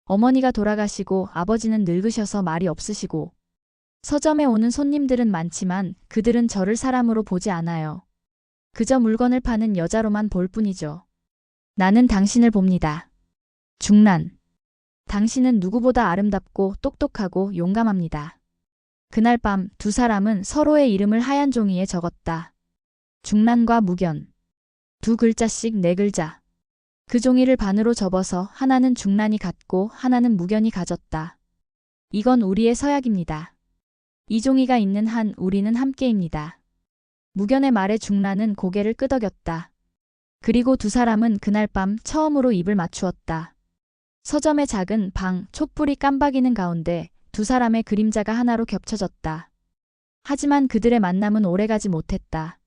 어머니가 돌아가시고 아버지는 늙으셔서 말이 없으시고 서점에 오는 손님들은 많지만 그들은 저를 사람으로 보지 않아요. 그저 물건을 파는 여자로만 볼 뿐이죠. 나는 당신을 봅니다. 중란. 당신은 누구보다 아름답고 똑똑하고 용감합니다. 그날 밤 두 사람은 서로의 이름을 하얀 종이에 적었다. 중란과 무견. 두 글자씩 네 글자. 그 종이를 반으로 접어서 하나는 중란이 갖고 하나는 무견이 가졌다. 이건 우리의 서약입니다. 이 종이가 있는 한 우리는 함께입니다. 무견의 말에 중란은 고개를 끄덕였다. 그리고 두 사람은 그날 밤 처음으로 입을 맞추었다. 서점의 작은 방, 촛불이 깜박이는 가운데 두 사람의 그림자가 하나로 겹쳐졌다. 하지만 그들의 만남은 오래가지 못했다.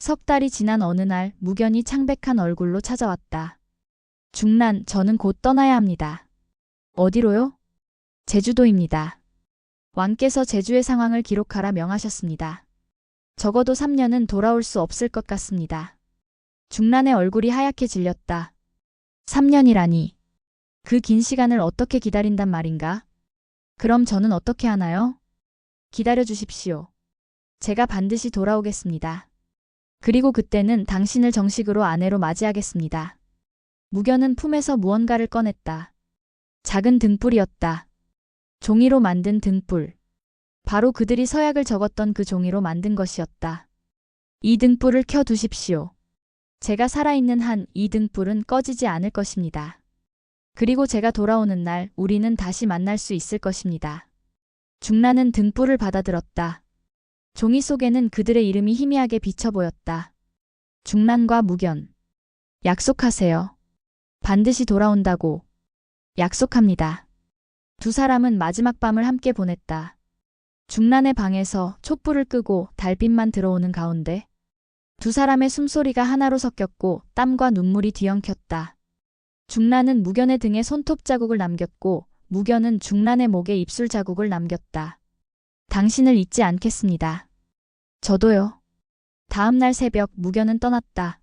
석 달이 지난 어느 날 무견이 창백한 얼굴로 찾아왔다. 중란, 저는 곧 떠나야 합니다. 어디로요? 제주도입니다. 왕께서 제주의 상황을 기록하라 명하셨습니다. 적어도 3년은 돌아올 수 없을 것 같습니다. 중란의 얼굴이 하얗게 질렸다. 3년이라니. 그 긴 시간을 어떻게 기다린단 말인가? 그럼 저는 어떻게 하나요? 기다려 주십시오. 제가 반드시 돌아오겠습니다. 그리고 그때는 당신을 정식으로 아내로 맞이하겠습니다. 무견은 품에서 무언가를 꺼냈다. 작은 등불이었다. 종이로 만든 등불. 바로 그들이 서약을 적었던 그 종이로 만든 것이었다. 이 등불을 켜 두십시오. 제가 살아있는 한 이 등불은 꺼지지 않을 것입니다. 그리고 제가 돌아오는 날 우리는 다시 만날 수 있을 것입니다. 중란은 등불을 받아들었다. 종이 속에는 그들의 이름이 희미하게 비쳐 보였다. 중란과 무견. 약속하세요. 반드시 돌아온다고. 약속합니다. 두 사람은 마지막 밤을 함께 보냈다. 중란의 방에서 촛불을 끄고 달빛만 들어오는 가운데 두 사람의 숨소리가 하나로 섞였고 땀과 눈물이 뒤엉켰다. 중란은 무견의 등에 손톱 자국을 남겼고 무견은 중란의 목에 입술 자국을 남겼다. 당신을 잊지 않겠습니다. 저도요. 다음 날 새벽 무견은 떠났다.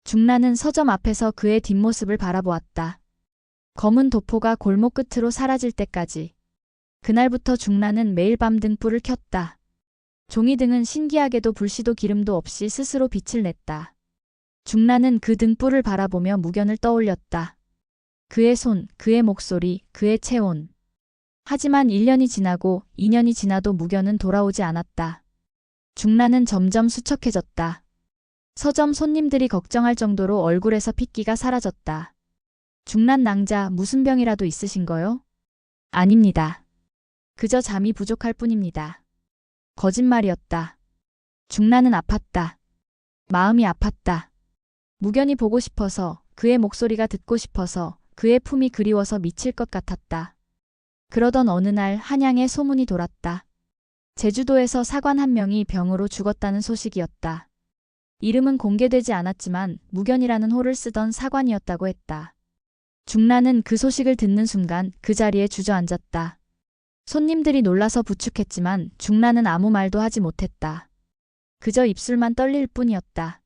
중란은 서점 앞에서 그의 뒷모습을 바라보았다. 검은 도포가 골목 끝으로 사라질 때까지. 그날부터 중란은 매일 밤 등불을 켰다. 종이등은 신기하게도 불씨도 기름도 없이 스스로 빛을 냈다. 중란은 그 등불을 바라보며 무견을 떠올렸다. 그의 손, 그의 목소리, 그의 체온. 하지만 1년이 지나고 2년이 지나도 무견은 돌아오지 않았다. 중란은 점점 수척해졌다. 서점 손님들이 걱정할 정도로 얼굴에서 핏기가 사라졌다. 중란 낭자, 무슨 병이라도 있으신거요? 아닙니다. 그저 잠이 부족할 뿐입니다. 거짓말이었다. 중란은 아팠다. 마음이 아팠다. 무견이 보고 싶어서, 그의 목소리가 듣고 싶어서, 그의 품이 그리워서 미칠 것 같았다. 그러던 어느 날 한양에 소문이 돌았다. 제주도에서 사관 한 명이 병으로 죽었다는 소식이었다. 이름은 공개되지 않았지만 무견이라는 호를 쓰던 사관이었다고 했다. 중란은 그 소식을 듣는 순간 그 자리에 주저앉았다. 손님들이 놀라서 부축했지만 중란은 아무 말도 하지 못했다. 그저 입술만 떨릴 뿐이었다.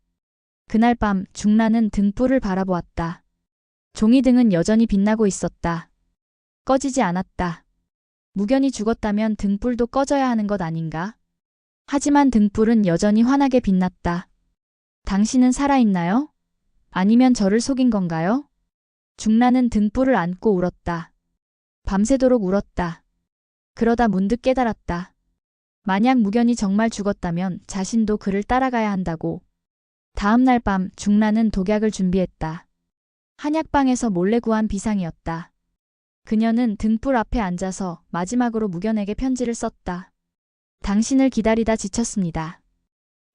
그날 밤 중란은 등불을 바라보았다. 종이등은 여전히 빛나고 있었다. 꺼지지 않았다. 무견이 죽었다면 등불도 꺼져야 하는 것 아닌가? 하지만 등불은 여전히 환하게 빛났다. 당신은 살아있나요? 아니면 저를 속인 건가요? 중란은 등불을 안고 울었다. 밤새도록 울었다. 그러다 문득 깨달았다. 만약 무견이 정말 죽었다면 자신도 그를 따라가야 한다고. 다음 날 밤 중란은 독약을 준비했다. 한약방에서 몰래 구한 비상이었다. 그녀는 등불 앞에 앉아서 마지막으로 무견에게 편지를 썼다. 당신을 기다리다 지쳤습니다.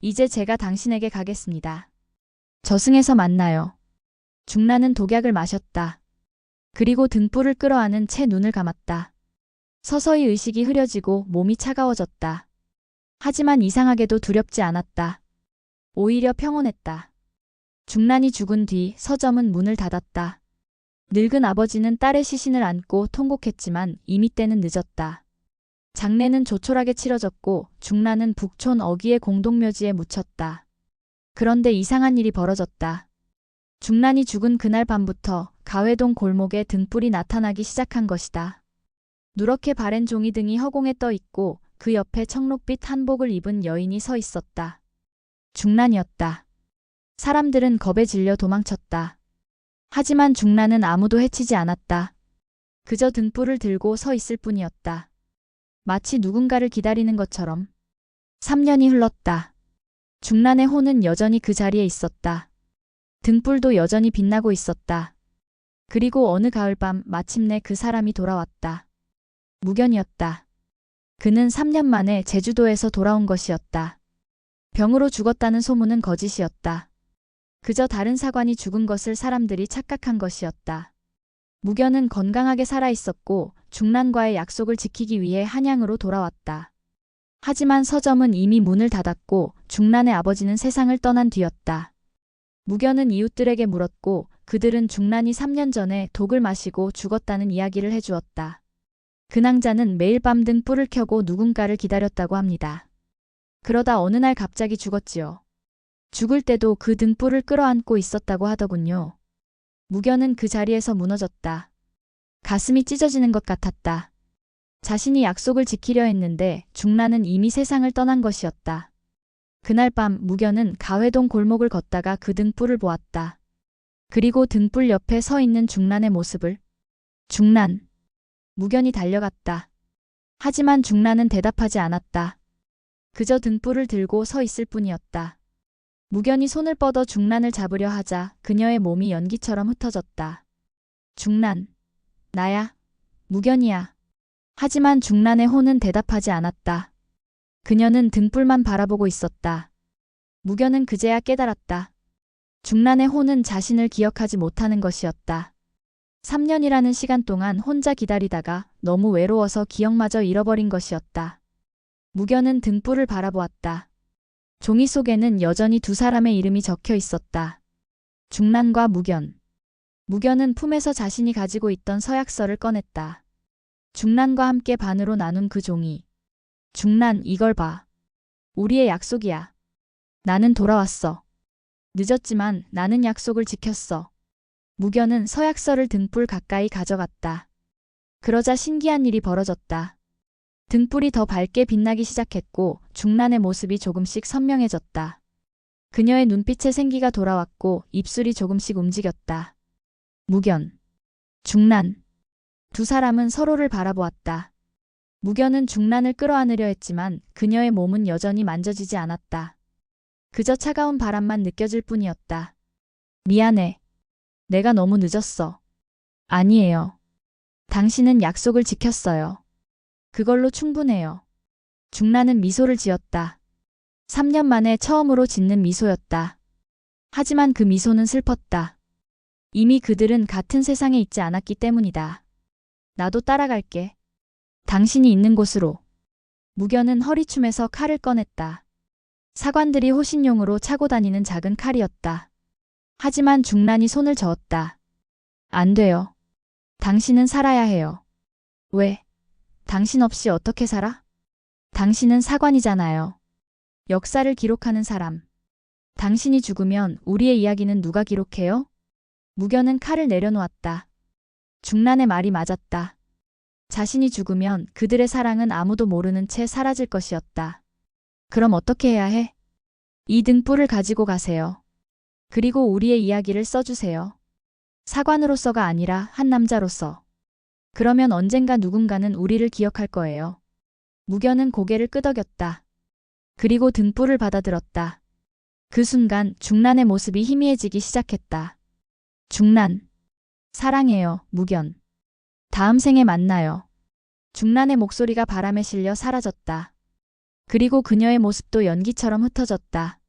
이제 제가 당신에게 가겠습니다. 저승에서 만나요. 중란은 독약을 마셨다. 그리고 등불을 끌어안은 채 눈을 감았다. 서서히 의식이 흐려지고 몸이 차가워졌다. 하지만 이상하게도 두렵지 않았다. 오히려 평온했다. 중란이 죽은 뒤 서점은 문을 닫았다. 늙은 아버지는 딸의 시신을 안고 통곡했지만 이미 때는 늦었다. 장례는 조촐하게 치러졌고 중란은 북촌 어귀의 공동묘지에 묻혔다. 그런데 이상한 일이 벌어졌다. 중란이 죽은 그날 밤부터 가회동 골목에 등불이 나타나기 시작한 것이다. 누렇게 바랜 종이등이 허공에 떠 있고 그 옆에 청록빛 한복을 입은 여인이 서 있었다. 중란이었다. 사람들은 겁에 질려 도망쳤다. 하지만 중란은 아무도 해치지 않았다. 그저 등불을 들고 서 있을 뿐이었다. 마치 누군가를 기다리는 것처럼. 3년이 흘렀다. 중란의 혼은 여전히 그 자리에 있었다. 등불도 여전히 빛나고 있었다. 그리고 어느 가을밤 마침내 그 사람이 돌아왔다. 무견이었다. 그는 3년 만에 제주도에서 돌아온 것이었다. 병으로 죽었다는 소문은 거짓이었다. 그저 다른 사관이 죽은 것을 사람들이 착각한 것이었다. 무견은 건강하게 살아있었고 중란과의 약속을 지키기 위해 한양으로 돌아왔다. 하지만 서점은 이미 문을 닫았고 중란의 아버지는 세상을 떠난 뒤였다. 무견은 이웃들에게 물었고 그들은 중란이 3년 전에 독을 마시고 죽었다는 이야기를 해주었다. 근황자는 매일 밤 등불을 켜고 누군가를 기다렸다고 합니다. 그러다 어느 날 갑자기 죽었지요. 죽을 때도 그 등불을 끌어안고 있었다고 하더군요. 무견은 그 자리에서 무너졌다. 가슴이 찢어지는 것 같았다. 자신이 약속을 지키려 했는데 중란은 이미 세상을 떠난 것이었다. 그날 밤 무견은 가회동 골목을 걷다가 그 등불을 보았다. 그리고 등불 옆에 서 있는 중란의 모습을. 중란. 무견이 달려갔다. 하지만 중란은 대답하지 않았다. 그저 등불을 들고 서 있을 뿐이었다. 무견이 손을 뻗어 중란을 잡으려 하자 그녀의 몸이 연기처럼 흩어졌다. 중란. 나야. 무견이야. 하지만 중란의 혼은 대답하지 않았다. 그녀는 등불만 바라보고 있었다. 무견은 그제야 깨달았다. 중란의 혼은 자신을 기억하지 못하는 것이었다. 3년이라는 시간 동안 혼자 기다리다가 너무 외로워서 기억마저 잃어버린 것이었다. 무견은 등불을 바라보았다. 종이 속에는 여전히 두 사람의 이름이 적혀 있었다. 중란과 무견. 무견은 품에서 자신이 가지고 있던 서약서를 꺼냈다. 중란과 함께 반으로 나눈 그 종이. 중란, 이걸 봐. 우리의 약속이야. 나는 돌아왔어. 늦었지만 나는 약속을 지켰어. 무견은 서약서를 등불 가까이 가져갔다. 그러자 신기한 일이 벌어졌다. 등불이 더 밝게 빛나기 시작했고 중란의 모습이 조금씩 선명해졌다. 그녀의 눈빛에 생기가 돌아왔고 입술이 조금씩 움직였다. 무견. 중란. 두 사람은 서로를 바라보았다. 무견은 중란을 끌어안으려 했지만 그녀의 몸은 여전히 만져지지 않았다. 그저 차가운 바람만 느껴질 뿐이었다. 미안해. 내가 너무 늦었어. 아니에요. 당신은 약속을 지켰어요. 그걸로 충분해요. 중란은 미소를 지었다. 3년 만에 처음으로 짓는 미소였다. 하지만 그 미소는 슬펐다. 이미 그들은 같은 세상에 있지 않았기 때문이다. 나도 따라갈게. 당신이 있는 곳으로. 무견은 허리춤에서 칼을 꺼냈다. 사관들이 호신용으로 차고 다니는 작은 칼이었다. 하지만 중란이 손을 저었다. 안 돼요. 당신은 살아야 해요. 왜? 당신 없이 어떻게 살아? 당신은 사관이잖아요. 역사를 기록하는 사람. 당신이 죽으면 우리의 이야기는 누가 기록해요? 무견은 칼을 내려놓았다. 중란의 말이 맞았다. 자신이 죽으면 그들의 사랑은 아무도 모르는 채 사라질 것이었다. 그럼 어떻게 해야 해? 이 등불을 가지고 가세요. 그리고 우리의 이야기를 써주세요. 사관으로서가 아니라 한 남자로서. 그러면 언젠가 누군가는 우리를 기억할 거예요. 무견은 고개를 끄덕였다. 그리고 등불을 받아들었다. 그 순간 중란의 모습이 희미해지기 시작했다. 중란. 사랑해요, 무견. 다음 생에 만나요. 중란의 목소리가 바람에 실려 사라졌다. 그리고 그녀의 모습도 연기처럼 흩어졌다.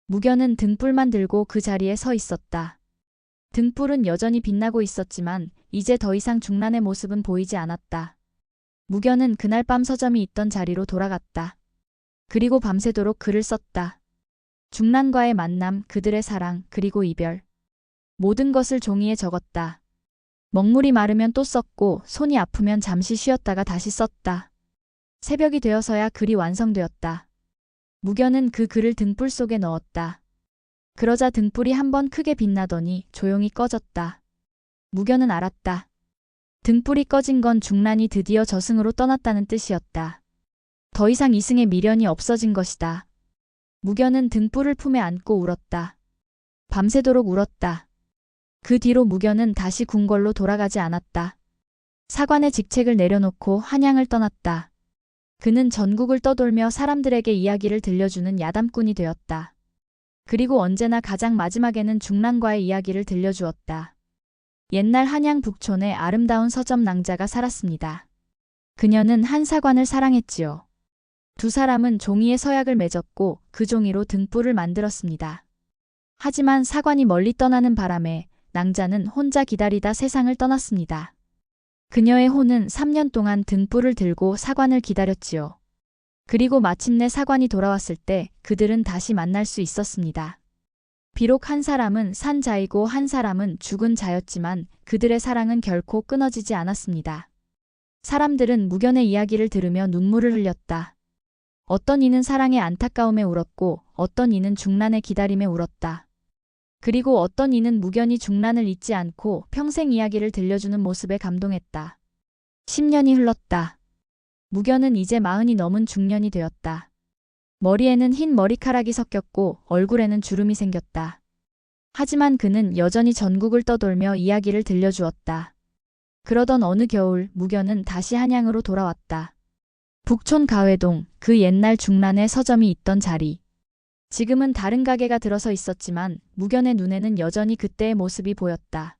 무견은 등불만 들고 그 자리에 서 있었다. 등불은 여전히 빛나고 있었지만 이제 더 이상 중란의 모습은 보이지 않았다. 무견은 그날 밤 서점이 있던 자리로 돌아갔다. 그리고 밤새도록 글을 썼다. 중란과의 만남, 그들의 사랑, 그리고 이별. 모든 것을 종이에 적었다. 먹물이 마르면 또 썼고 손이 아프면 잠시 쉬었다가 다시 썼다. 새벽이 되어서야 글이 완성되었다. 무견은 그 글을 등불 속에 넣었다. 그러자 등불이 한번 크게 빛나더니 조용히 꺼졌다. 무견은 알았다. 등불이 꺼진 건 중란이 드디어 저승으로 떠났다는 뜻이었다. 더 이상 이승의 미련이 없어진 것이다. 무견은 등불을 품에 안고 울었다. 밤새도록 울었다. 그 뒤로 무견은 다시 궁궐로 돌아가지 않았다. 사관의 직책을 내려놓고 한양을 떠났다. 그는 전국을 떠돌며 사람들에게 이야기를 들려주는 야담꾼이 되었다. 그리고 언제나 가장 마지막에는 중란과의 이야기를 들려주었다. 옛날 한양 북촌에 아름다운 서점 낭자가 살았습니다. 그녀는 한 사관을 사랑했지요. 두 사람은 종이에 서약을 맺었고 그 종이로 등불을 만들었습니다. 하지만 사관이 멀리 떠나는 바람에 낭자는 혼자 기다리다 세상을 떠났습니다. 그녀의 혼은 3년 동안 등불을 들고 사관을 기다렸지요. 그리고 마침내 사관이 돌아왔을 때 그들은 다시 만날 수 있었습니다. 비록 한 사람은 산 자이고 한 사람은 죽은 자였지만 그들의 사랑은 결코 끊어지지 않았습니다. 사람들은 무견의 이야기를 들으며 눈물을 흘렸다. 어떤 이는 사랑의 안타까움에 울었고 어떤 이는 중란의 기다림에 울었다. 그리고 어떤 이는 무견이 중란을 잊지 않고 평생 이야기를 들려주는 모습에 감동했다. 10년이 흘렀다. 무견은 이제 40이 넘은 중년이 되었다. 머리에는 흰 머리카락이 섞였고 얼굴에는 주름이 생겼다. 하지만 그는 여전히 전국을 떠돌며 이야기를 들려주었다. 그러던 어느 겨울 무견은 다시 한양으로 돌아왔다. 북촌 가회동, 그 옛날 중란의 서점이 있던 자리. 지금은 다른 가게가 들어서 있었지만 무견의 눈에는 여전히 그때의 모습이 보였다.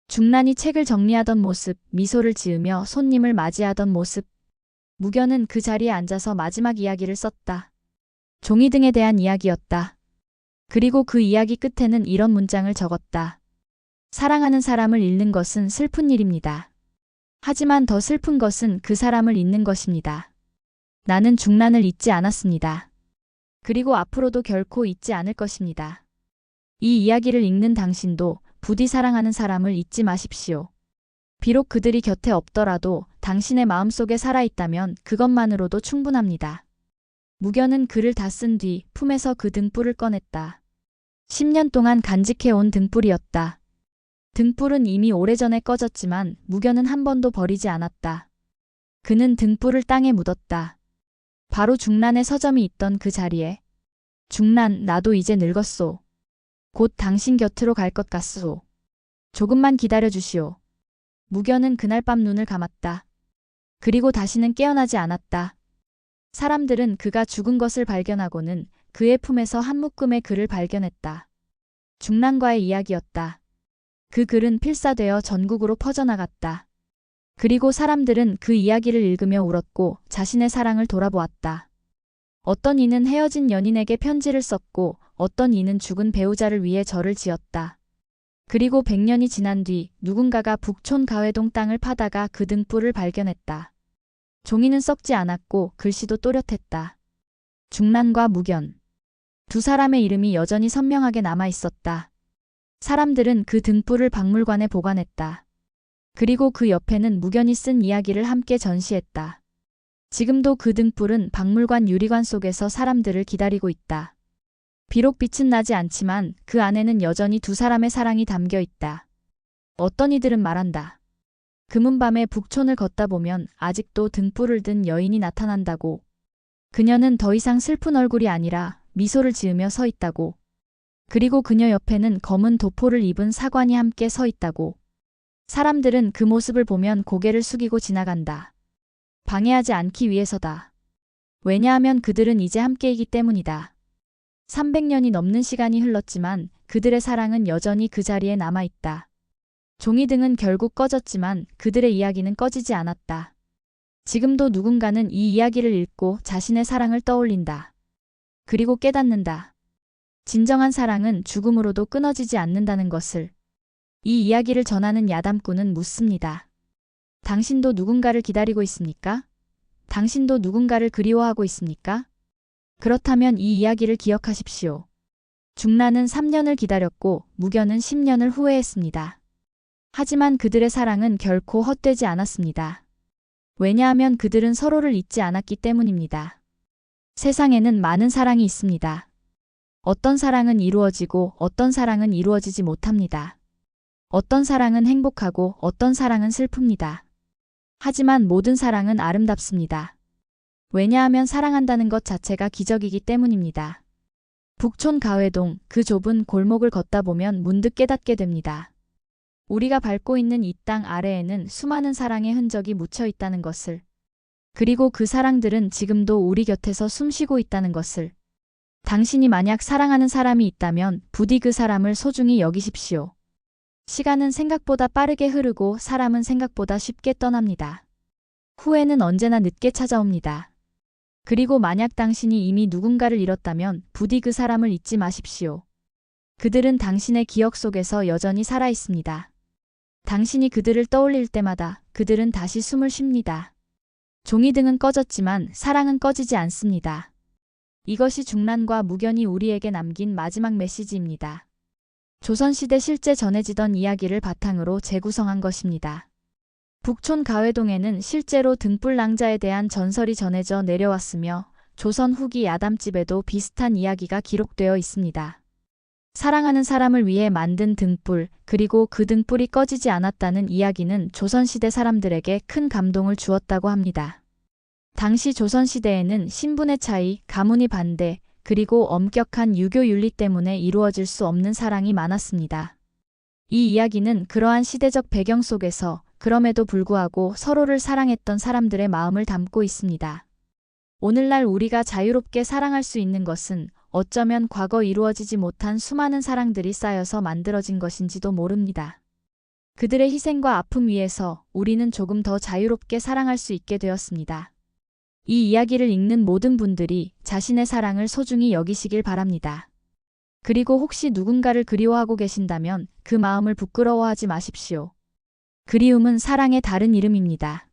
중란이 책을 정리하던 모습, 미소를 지으며 손님을 맞이하던 모습. 무견은 그 자리에 앉아서 마지막 이야기를 썼다. 종이 등에 대한 이야기였다. 그리고 그 이야기 끝에는 이런 문장을 적었다. 사랑하는 사람을 잃는 것은 슬픈 일입니다. 하지만 더 슬픈 것은 그 사람을 잊는 것입니다. 나는 중란을 잊지 않았습니다. 그리고 앞으로도 결코 잊지 않을 것입니다. 이 이야기를 읽는 당신도 부디 사랑하는 사람을 잊지 마십시오. 비록 그들이 곁에 없더라도 당신의 마음속에 살아있다면 그것만으로도 충분합니다. 무견은 글을 다 쓴 뒤 품에서 그 등불을 꺼냈다. 10년 동안 간직해온 등불이었다. 등불은 이미 오래전에 꺼졌지만 무견은 한 번도 버리지 않았다. 그는 등불을 땅에 묻었다. 바로 중란의 서점이 있던 그 자리에. 중란, 나도 이제 늙었소. 곧 당신 곁으로 갈 것 같소. 조금만 기다려 주시오. 무견은 그날 밤 눈을 감았다. 그리고 다시는 깨어나지 않았다. 사람들은 그가 죽은 것을 발견하고는 그의 품에서 한 묶음의 글을 발견했다. 중란과의 이야기였다. 그 글은 필사되어 전국으로 퍼져나갔다. 그리고 사람들은 그 이야기를 읽으며 울었고 자신의 사랑을 돌아보았다. 어떤 이는 헤어진 연인에게 편지를 썼고 어떤 이는 죽은 배우자를 위해 절을 지었다. 그리고 100년이 지난 뒤 누군가가 북촌 가회동 땅을 파다가 그 등불을 발견했다. 종이는 썩지 않았고 글씨도 또렷했다. 중란과 무견. 두 사람의 이름이 여전히 선명하게 남아 있었다. 사람들은 그 등불을 박물관에 보관했다. 그리고 그 옆에는 무견이 쓴 이야기를 함께 전시했다. 지금도 그 등불은 박물관 유리관 속에서 사람들을 기다리고 있다. 비록 빛은 나지 않지만 그 안에는 여전히 두 사람의 사랑이 담겨 있다. 어떤 이들은 말한다. 금은밤에 북촌을 걷다 보면 아직도 등불을 든 여인이 나타난다고. 그녀는 더 이상 슬픈 얼굴이 아니라 미소를 지으며 서 있다고. 그리고 그녀 옆에는 검은 도포를 입은 사관이 함께 서 있다고. 사람들은 그 모습을 보면 고개를 숙이고 지나간다. 방해하지 않기 위해서다. 왜냐하면 그들은 이제 함께이기 때문이다. 300년이 넘는 시간이 흘렀지만 그들의 사랑은 여전히 그 자리에 남아있다. 종이등은 결국 꺼졌지만 그들의 이야기는 꺼지지 않았다. 지금도 누군가는 이 이야기를 읽고 자신의 사랑을 떠올린다. 그리고 깨닫는다. 진정한 사랑은 죽음으로도 끊어지지 않는다는 것을. 이 이야기를 전하는 야담꾼은 묻습니다. 당신도 누군가를 기다리고 있습니까? 당신도 누군가를 그리워하고 있습니까? 그렇다면 이 이야기를 기억하십시오. 중란은 3년을 기다렸고 무견은 10년을 후회했습니다. 하지만 그들의 사랑은 결코 헛되지 않았습니다. 왜냐하면 그들은 서로를 잊지 않았기 때문입니다. 세상에는 많은 사랑이 있습니다. 어떤 사랑은 이루어지고 어떤 사랑은 이루어지지 못합니다. 어떤 사랑은 행복하고 어떤 사랑은 슬픕니다. 하지만 모든 사랑은 아름답습니다. 왜냐하면 사랑한다는 것 자체가 기적이기 때문입니다. 북촌 가회동 그 좁은 골목을 걷다 보면 문득 깨닫게 됩니다. 우리가 밟고 있는 이 땅 아래에는 수많은 사랑의 흔적이 묻혀 있다는 것을. 그리고 그 사랑들은 지금도 우리 곁에서 숨쉬고 있다는 것을. 당신이 만약 사랑하는 사람이 있다면 부디 그 사람을 소중히 여기십시오. 시간은 생각보다 빠르게 흐르고 사람은 생각보다 쉽게 떠납니다. 후회는 언제나 늦게 찾아옵니다. 그리고 만약 당신이 이미 누군가를 잃었다면 부디 그 사람을 잊지 마십시오. 그들은 당신의 기억 속에서 여전히 살아 있습니다. 당신이 그들을 떠올릴 때마다 그들은 다시 숨을 쉽니다. 종이등은 꺼졌지만 사랑은 꺼지지 않습니다. 이것이 중란과 무견이 우리에게 남긴 마지막 메시지입니다. 조선시대 실제 전해지던 이야기를 바탕으로 재구성한 것입니다. 북촌 가회동에는 실제로 등불 낭자에 대한 전설이 전해져 내려왔으며 조선 후기 야담집에도 비슷한 이야기가 기록되어 있습니다. 사랑하는 사람을 위해 만든 등불, 그리고 그 등불이 꺼지지 않았다는 이야기는 조선시대 사람들에게 큰 감동을 주었다고 합니다. 당시 조선시대에는 신분의 차이, 가문의 반대, 그리고 엄격한 유교 윤리 때문에 이루어질 수 없는 사랑이 많았습니다. 이 이야기는 그러한 시대적 배경 속에서 그럼에도 불구하고 서로를 사랑했던 사람들의 마음을 담고 있습니다. 오늘날 우리가 자유롭게 사랑할 수 있는 것은 어쩌면 과거 이루어지지 못한 수많은 사랑들이 쌓여서 만들어진 것인지도 모릅니다. 그들의 희생과 아픔 위에서 우리는 조금 더 자유롭게 사랑할 수 있게 되었습니다. 이 이야기를 읽는 모든 분들이 자신의 사랑을 소중히 여기시길 바랍니다. 그리고 혹시 누군가를 그리워하고 계신다면 그 마음을 부끄러워하지 마십시오. 그리움은 사랑의 다른 이름입니다.